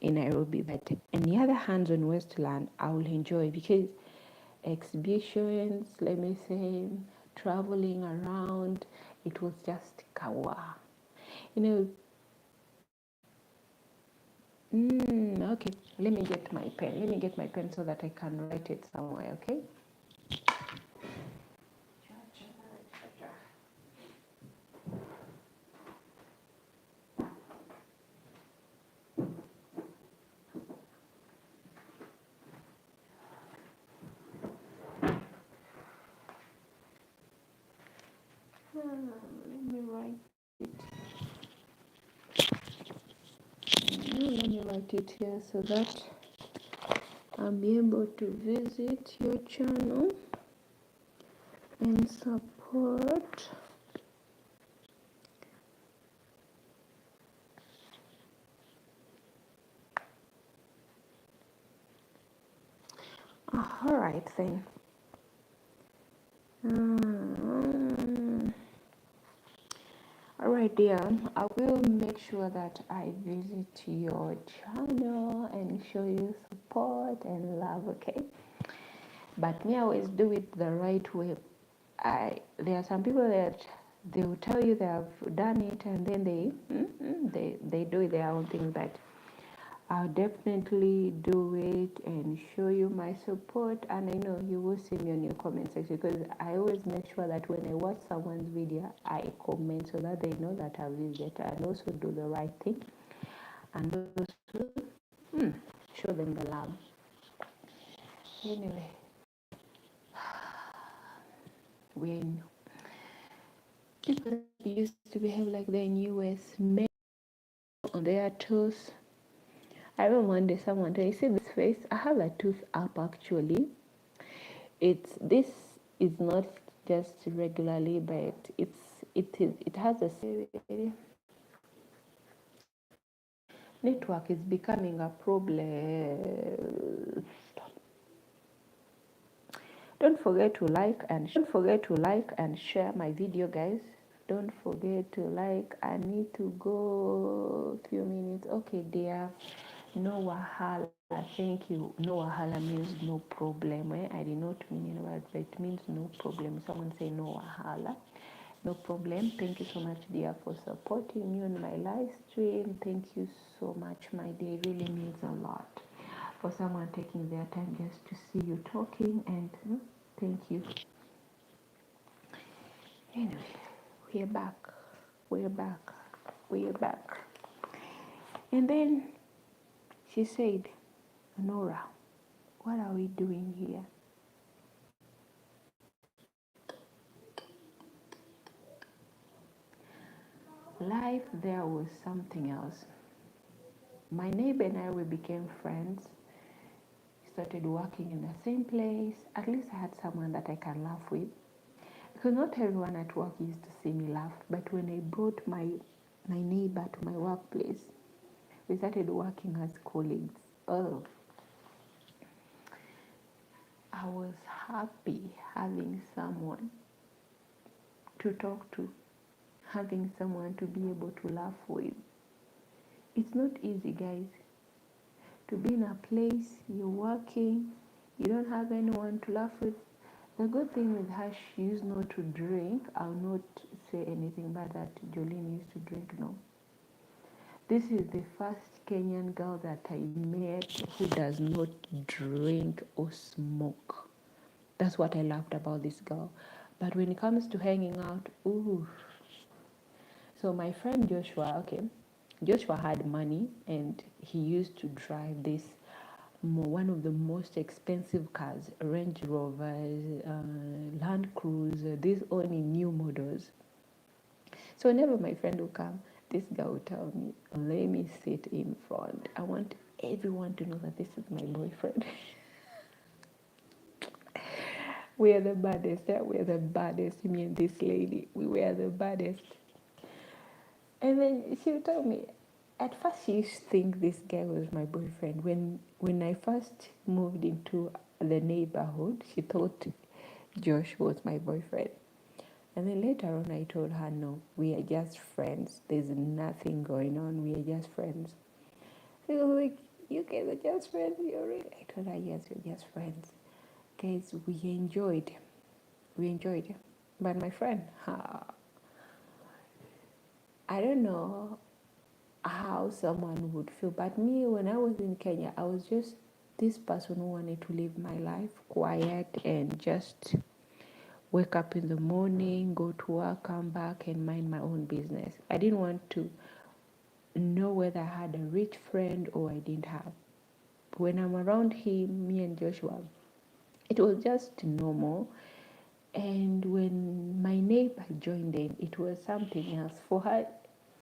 in Nairobi, but on the other hand, on Westland, I will enjoy because exhibitions, let me say, traveling around, it was just kawa. You know, okay, let me get my pen. Let me get my pen so that I can write it somewhere, okay? Let me write it. Let me write it here so that I'll be able to visit your channel and support. All right then. All right, dear. I will make sure that I visit your channel and show you support and love. Okay. But me, I always do it the right way. There are some people that they will tell you they have done it and then they do their own thing. But I'll definitely do it and show you my support. And I know you will see me on your comment section, because I always make sure that when I watch someone's video, I comment so that they know that I've used it, and also do the right thing, and also show them the love. Anyway, when people used to behave like they're in US, men on their toes. I remember one day someone told me, you see this face? I have a tooth up actually. This is not just regularly, but it has a network is becoming a problem. Don't forget to like and share my video, guys. Don't forget to like. I need to go a few minutes. Okay, dear. No wahala. Thank you. No wahala means no problem. I did not mean it, but it means no problem. Someone say no wahala. No problem. Thank you so much, dear, for supporting me on my live stream. Thank you so much, my dear. It really means a lot for someone taking their time just to see you talking, and thank you. Anyway, we're back. We're back. We're back. And then she said, Norah, what are we doing here? Life there was something else. My neighbor and I, we became friends. Started working in the same place. At least I had someone that I can laugh with. Because not everyone at work used to see me laugh. But when I brought my neighbor to my workplace, we started working as colleagues. Oh, I was happy having someone to talk to, having someone to be able to laugh with. It's not easy, guys, to be in a place, you're working, you don't have anyone to laugh with. The good thing with her, she used not to drink. I'll not say anything bad that Jolene used to drink, no. This is the first Kenyan girl that I met who does not drink or smoke. That's what I loved about this girl. But when it comes to hanging out, ooh. So my friend Joshua, okay, Joshua had money and he used to drive this one of the most expensive cars, Range Rovers, Land Cruiser, these only new models. So whenever my friend would come, this guy would tell me, let me sit in front. I want everyone to know that this is my boyfriend. We are the baddest. Yeah, we are the baddest. Me and this lady, we were the baddest. And then she would tell me, at first she used to think this guy was my boyfriend. When I first moved into the neighborhood, she thought Josh was my boyfriend. And then later on, I told her, no, we are just friends. There's nothing going on. We are just friends. She was like, you guys are just friends. You're really? I told her, yes, we're just friends. Guys, we enjoyed. We enjoyed. But my friend, I don't know how someone would feel. But me, when I was in Kenya, I was just this person who wanted to live my life quiet and just wake up in the morning, go to work, come back, and mind my own business. I didn't want to know whether I had a rich friend or I didn't have. When I'm around him, me and Joshua, it was just normal. And when my neighbor joined in, it was something else. For her,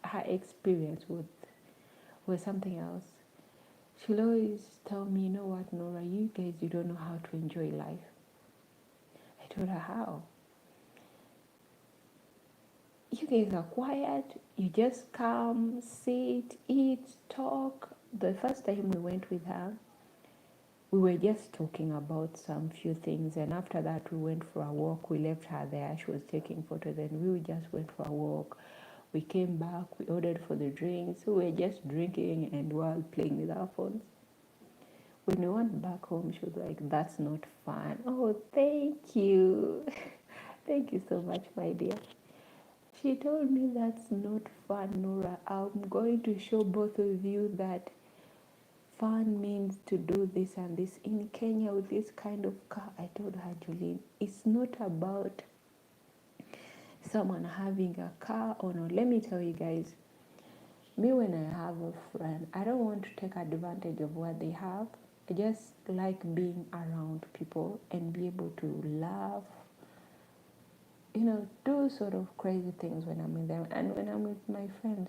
her experience was something else. She'll always tell me, you know what, Nora, you guys, you don't know how to enjoy life. I told her, how? You guys are quiet, you just come, sit, eat, talk. The first time we went with her, we were just talking about some few things, and after that we went for a walk. We left her there, she was taking photos, and we just went for a walk. We came back, we ordered for the drinks, so we were just drinking and while playing with our phones. When we went back home, she was like, that's not fun. Oh, thank you. Thank you so much, my dear. She told me, that's not fun, Nora. I'm going to show both of you that fun means to do this and this. In Kenya with this kind of car, I told her, Jolene, it's not about someone having a car or not. Let me tell you guys, me when I have a friend, I don't want to take advantage of what they have. I just like being around people and be able to laugh, do sort of crazy things when I'm with them. And when I'm with my friends,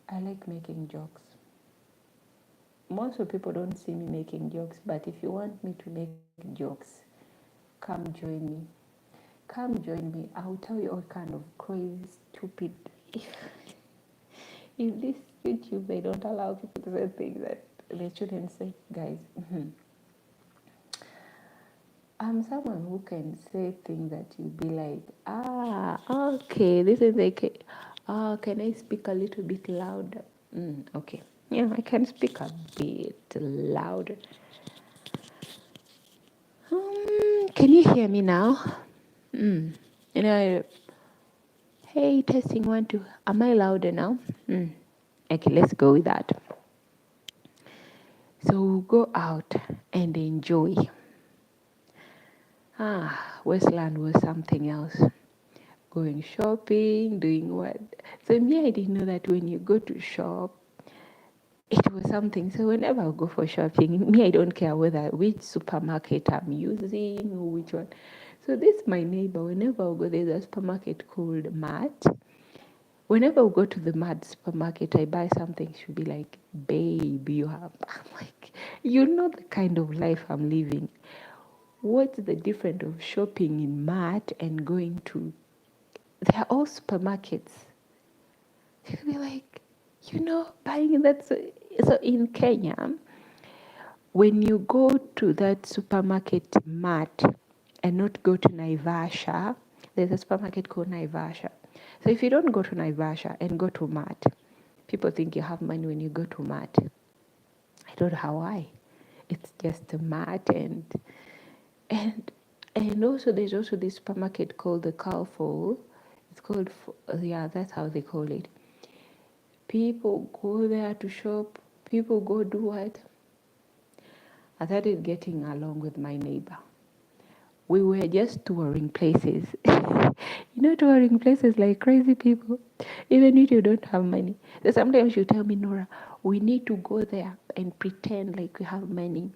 I like making jokes. Most of people don't see me making jokes, but if you want me to make jokes, come join me. Come join me. I'll tell you all kind of crazy, stupid. In this YouTube, they don't allow people to say things that they shouldn't say, guys. I'm someone who can say things that you'll be like, okay, this is like, can I speak a little bit louder? Okay. Yeah, I can speak a bit louder. Can you hear me now? You know, hey, testing 1, 2. Am I louder now? Okay, let's go with that. So we'll go out and enjoy. Westland was something else. Going shopping, doing what? So me, I didn't know that when you go to shop, it was something. So whenever I go for shopping, me, I don't care which supermarket I'm using or which one. So this my neighbor, whenever I go, there's a supermarket called Mart. Whenever we go to the Mart supermarket, I buy something, she'll be like, babe, you have. I'm like, you know the kind of life I'm living. What's the difference of shopping in Mart and going to, they're all supermarkets. She'll be like, buying that. So in Kenya, when you go to that supermarket Mart and not go to Naivasha, there's a supermarket called Naivasha. So if you don't go to Naivasha and go to Mart, people think you have money when you go to Mart. I don't know why. It's just a Mart and also there's also this supermarket called the Carrefour. It's called, that's how they call it. People go there to shop. People go do what? I started getting along with my neighbor. We were just touring places. Touring places like crazy people, even if you don't have money. So sometimes you tell me, Nora, we need to go there and pretend like we have money.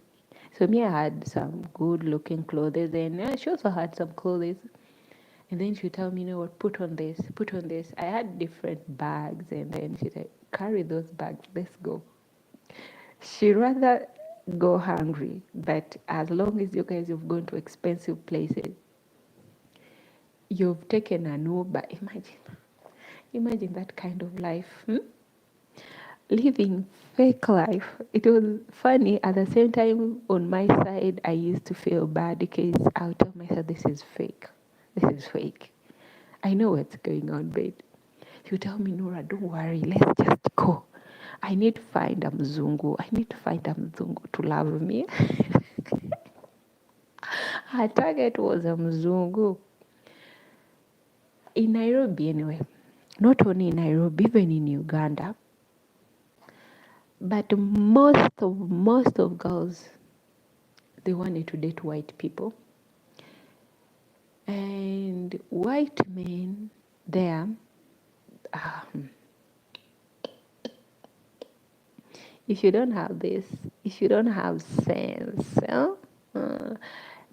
So me, I had some good looking clothes, and she also had some clothes. And then she'd tell me, you know what, put on this, put on this. I had different bags, and then she'd say, carry those bags, let's go. She'd rather go hungry, but as long as you guys have gone to expensive places, you've taken an Uber. Imagine that kind of life. Living fake life. It was funny. At the same time, on my side, I used to feel bad because I would tell myself, this is fake. This is fake. I know what's going on, babe. She would tell me, Nora, don't worry, let's just go. I need to find a mzungu. I need to find a mzungu to love me. Her target was a mzungu. In Nairobi, anyway. Not only in Nairobi, even in Uganda. But most of girls, they wanted to date white people. And white men there, if you don't have this, if you don't have sense,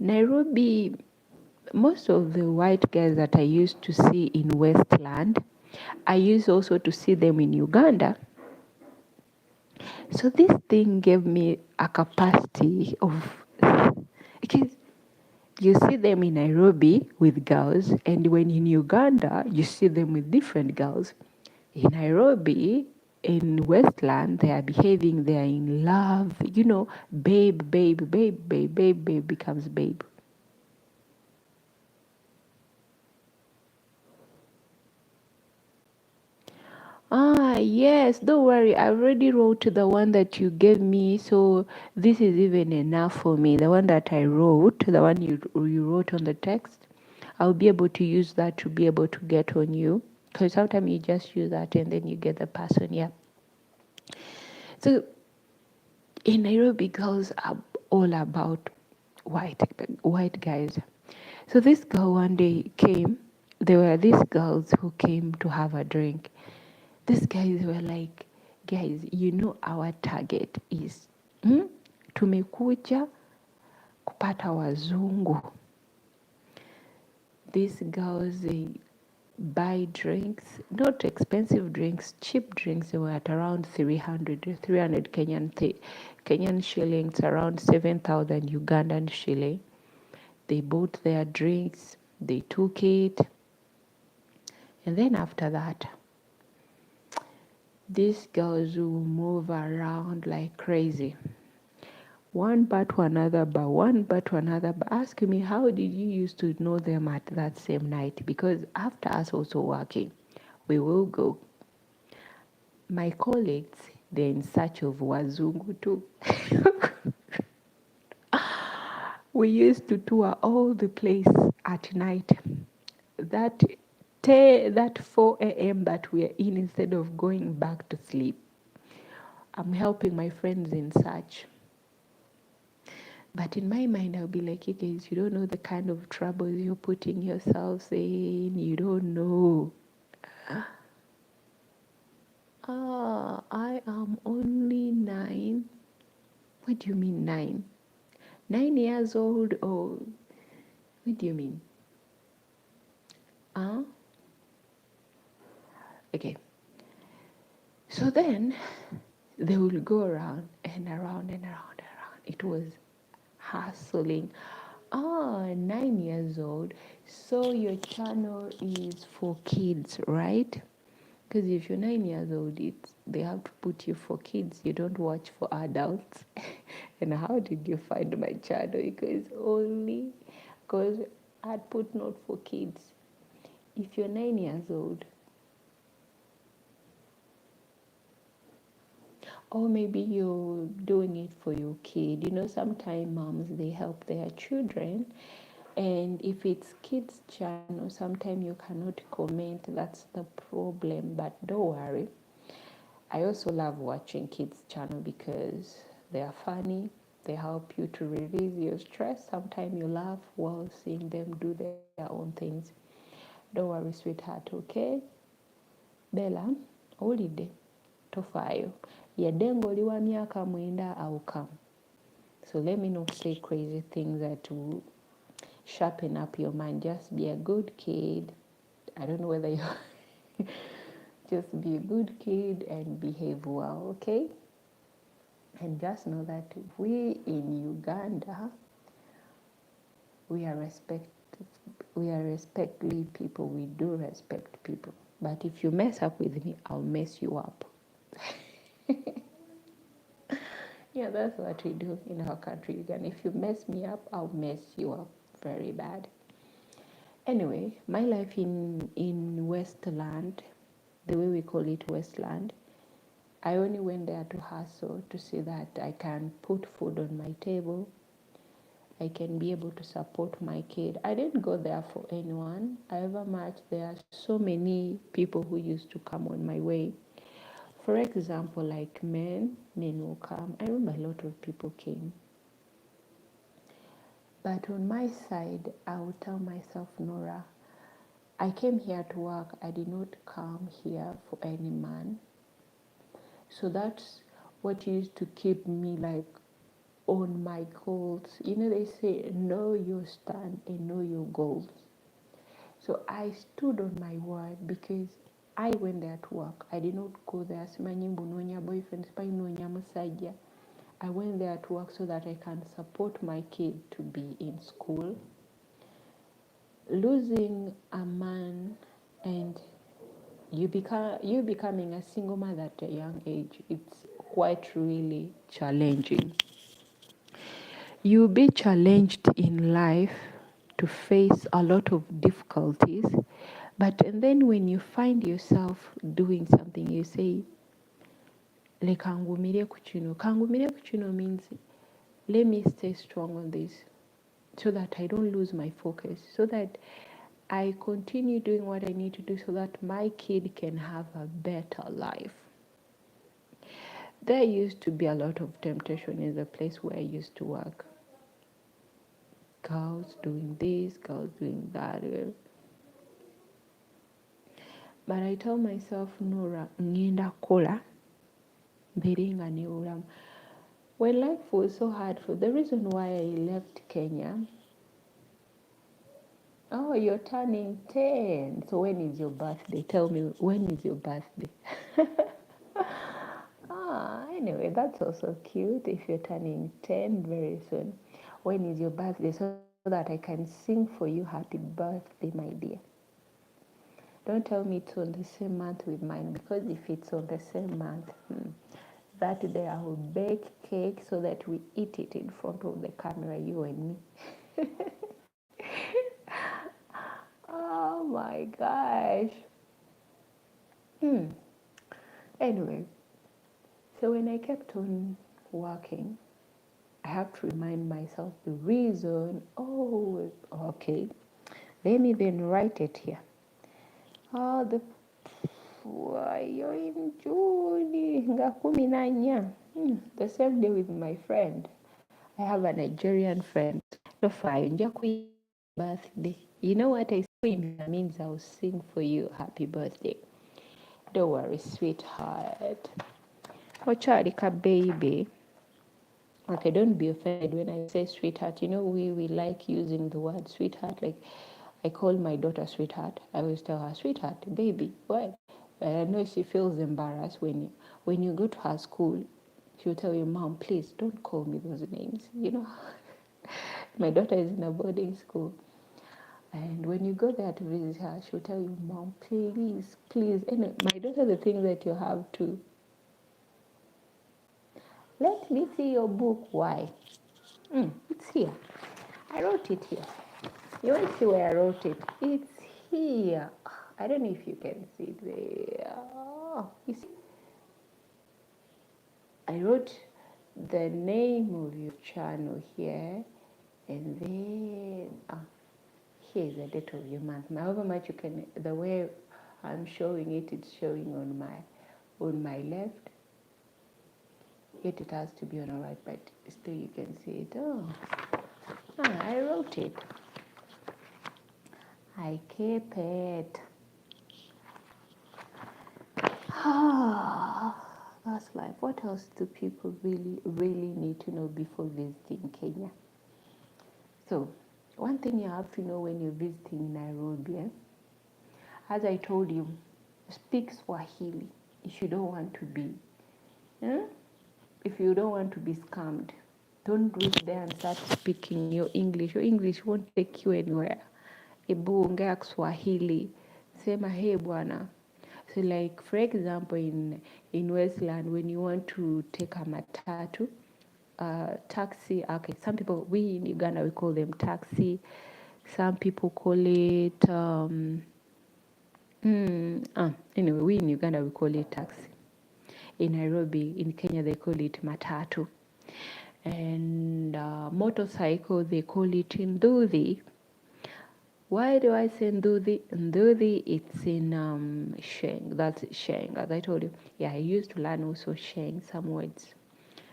Nairobi, most of the white guys that I used to see in Westland, I used also to see them in Uganda. So this thing gave me a capacity of, because you see them in Nairobi with girls, and when in Uganda, you see them with different girls. In Nairobi, in Westland, they are behaving, they are in love, you know, babe, babe, babe, babe, babe, babe becomes babe. Yes, don't worry. I already wrote the one that you gave me, so this is even enough for me. The one that I wrote, the one you wrote on the text, I'll be able to use that to be able to get on you. Because sometimes you just use that and then you get the person, yeah. So in Nairobi, girls are all about white guys. So this girl one day came. There were these girls who came to have a drink. These guys were like, guys, you know our target is tumekuja kupata wazungu. These girls, they buy drinks, not expensive drinks, cheap drinks. They were at around 300 Kenyan shillings, around 7,000 Ugandan shilling. They bought their drinks, they took it, and then after that, these girls will move around like crazy. One bar to another bar, one bar to another bar. Ask me, how did you used to know them at that same night? Because after us also working, we will go. My colleagues, they're in search of wazungu too. We used to tour all the place at night. That 4 a.m. that we are in, instead of going back to sleep, I'm helping my friends in search. But in my mind, I'll be like, you guys, you don't know the kind of troubles you're putting yourselves in. You don't know. I am only 9. What do you mean 9? 9 years old, or what do you mean? Okay. So then they will go around and around and around and around. It was hustling. 9 years old. So your channel is for kids, right? Because if you're 9 years old, they have to put you for kids. You don't watch for adults. And how did you find my channel? Because I'd put not for kids. If you're 9 years old, or maybe you're doing it for your kid. You know, sometimes moms, they help their children. And if it's kids' channel, sometimes you cannot comment. That's the problem. But don't worry. I also love watching kids' channel because they are funny. They help you to release your stress. Sometimes you laugh while seeing them do their own things. Don't worry, sweetheart, okay? Bella, holiday tofaayo. Yadde oli wa myaka 9 auka. So let me not say crazy things that will sharpen up your mind. Just be a good kid. I don't know whether you just be a good kid and behave well, okay? And just know that we in Uganda, we are respectful people. We do respect people. But if you mess up with me, I'll mess you up. Yeah, that's what we do in our country, Uganda. If you mess me up, I'll mess you up very bad. Anyway, my life in Westland, the way we call it Westland, I only went there to hustle to see that I can put food on my table. I can be able to support my kid. I didn't go there for anyone. However much there are so many people who used to come on my way. For example, like men will come. I remember a lot of people came. But on my side, I would tell myself, Nora, I came here to work. I did not come here for any man. So that's what used to keep me like on my goals. You know, they say, know your stand and know your goals. So I stood on my word because I went there to work. I did not go there simanyi mbunonya boyfriend, simanyi musajja. I went there to work so that I can support my kid to be in school. Losing a man and you becoming a single mother at a young age, it's quite really challenging. You'll be challenged in life to face a lot of difficulties, but and then when you find yourself doing something, you say, Lekangumire kuchino. Kangumire kuchino means let me stay strong on this so that I don't lose my focus, so that I continue doing what I need to do so that my kid can have a better life. There used to be a lot of temptation in the place where I used to work. Girls doing this, girls doing that. But I tell myself, Nora, ngenda kola, biringa ni ulamu. When life was so hard, for the reason why I left Kenya, oh, you're turning 10. So when is your birthday? Tell me, when is your birthday? Anyway, that's also cute if you're turning 10 very soon. When is your birthday? So that I can sing for you happy birthday, my dear. Don't tell me it's on the same month with mine, because if it's on the same month, that day I will bake cake so that we eat it in front of the camera, you and me. Oh my gosh. Anyway, so when I kept on working, I have to remind myself the reason. Oh, okay. Let me then write it here. You're in June, the same day with my friend. I have a Nigerian friend. No fine, birthday. You know what I swim means I'll sing for you happy birthday. Don't worry, sweetheart. Ocharika baby. Okay, don't be offended when I say sweetheart. You know, we like using the word sweetheart. Like, I call my daughter sweetheart. I always tell her, sweetheart, baby, what? I know she feels embarrassed when you go to her school. She'll tell you, Mom, please don't call me those names. You know, my daughter is in a boarding school. And when you go there to visit her, she'll tell you, Mom, please, please. And my daughter, the thing that you have to, let me see your book. Why? It's here. I wrote it here. You want to see where I wrote it? It's here. I don't know if you can see it there. You see? I wrote the name of your channel here, and then here is the date of your month. However much you can, the way I'm showing it, it's showing on my left. Yet it has to be on the right, but still you can see it. I wrote it. I keep it. That's life. What else do people really, really need to know before visiting Kenya? So, One thing you have to know when you're visiting Nairobi, as I told you, speak Swahili if you don't want to be, eh? If you don't want to be scammed. Don't reach there and start speaking your English. Your English won't take you anywhere. Ebu ongea Swahili. Sema hey bwana. So like for example in Westland, when you want to take a matatu, taxi, okay, some people, we in Uganda we call them taxi. Some people call it anyway, we in Uganda we call it taxi. In Nairobi, in Kenya, they call it matatu. And motorcycle, they call it nduthi. Why do I say nduthi? Nduthi, it's in Sheng. That's Sheng, as I told you. Yeah, I used to learn also Sheng, some words.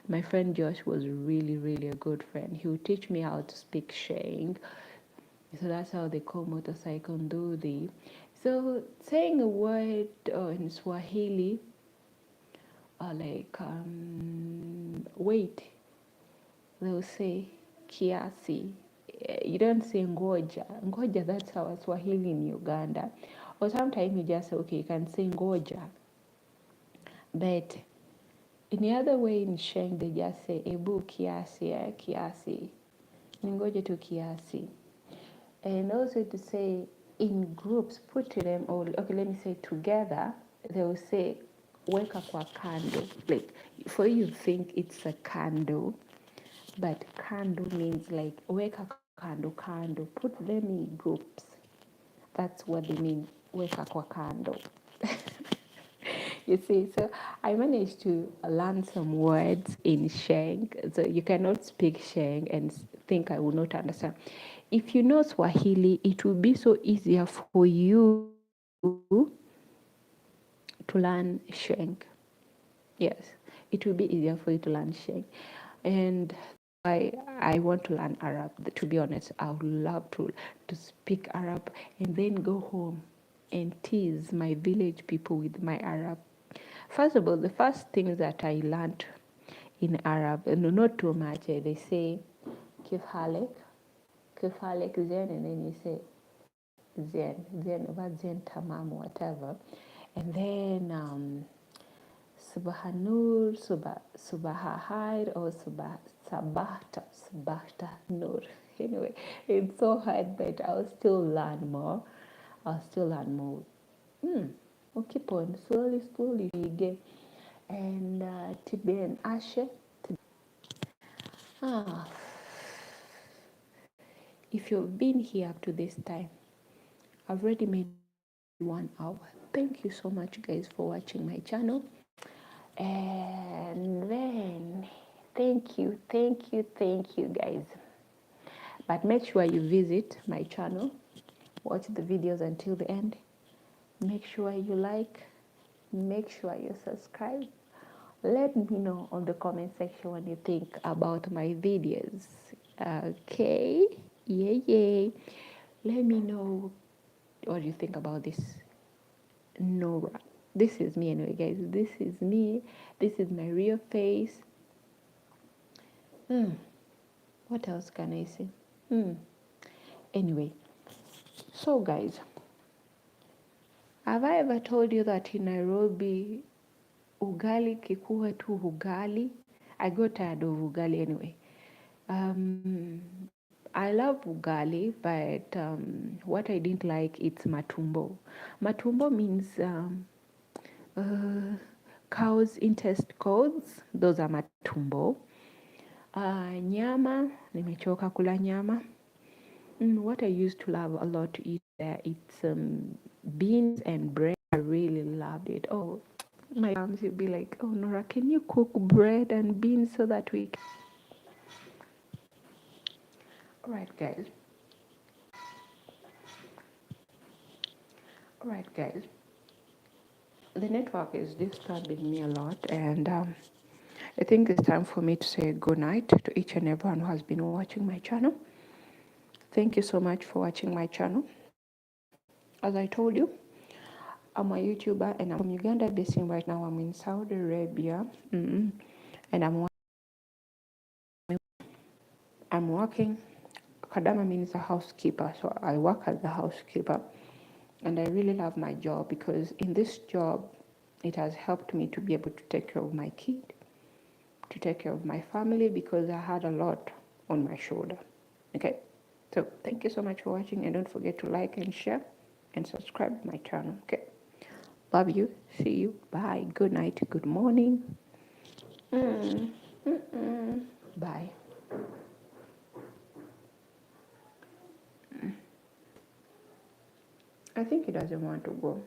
My friend Josh was really, really a good friend. He would teach me how to speak Sheng. So that's how they call motorcycle nduthi. So saying a word in Swahili, like wait, they'll say kiasi. You don't say ngoja. Ngoja, that's our Swahili in Uganda. Or sometimes you just say, okay, you can say ngoja. But in the other way in Sheng, they just say ebu kiasi, kiasi. Ningoja tu kiasi. And also to say in groups, put them all, okay, let me say together, they will say weka kwa kando. Like, for you think it's a candle, but kando means like weka kando kando. Put them in groups. That's what they mean, weka kwa kando. You see, so I managed to learn some words in Sheng. So you cannot speak Sheng and think I will not understand. If you know Swahili, it will be so easier for you to learn Sheng. Yes, it will be easier for you to learn Sheng. And I want to learn Arab. To be honest, I would love to speak Arab and then go home and tease my village people with my Arab. First of all, the first things that I learned in Arab, and not too much, they say kif halek zen, and then you say zen, what zen tamam, whatever. And then Subhanur, Subahahir, or Sabahta Nur. Anyway, it's so hard, but I'll still learn more. We'll keep on slowly we get. And Tibe and Ashe. Ah, if you've been here up to this time, I've already made 1 hour. Thank you so much, guys, for watching my channel. And then thank you, guys. But make sure you visit my channel, watch the videos until the end. Make sure you like, make sure you subscribe. Let me know on the comment section what you think about my videos. Okay, yeah. Let me know what you think about this Norah. This is me anyway, guys. This is me. This is my real face. What else can I say? Anyway, so guys, have I ever told you that in Nairobi, ugali kikuwa tu ugali? I got tired of ugali anyway. I love ugali, but what I didn't like, it's matumbo. Matumbo means cow's intestines. Those are matumbo. Nyama, nimechoka kula nyama. What I used to love a lot to eat there, it's beans and bread. I really loved it. Oh, my moms would be like, oh, Nora, can you cook bread and beans so that we can... All right, guys. The network is disturbing me a lot, and I think it's time for me to say good night to each and everyone who has been watching my channel. Thank you so much for watching my channel. As I told you, I'm a YouTuber and I'm from Uganda. Based right now, I'm in Saudi Arabia, and I'm working Kadama means a housekeeper, so I work as a housekeeper. And I really love my job because in this job, it has helped me to be able to take care of my kid, to take care of my family, because I had a lot on my shoulder. Okay, so thank you so much for watching, and don't forget to like and share and subscribe to my channel. Okay, love you. See you. Bye. Good night. Good morning. Bye. I think he doesn't want to go.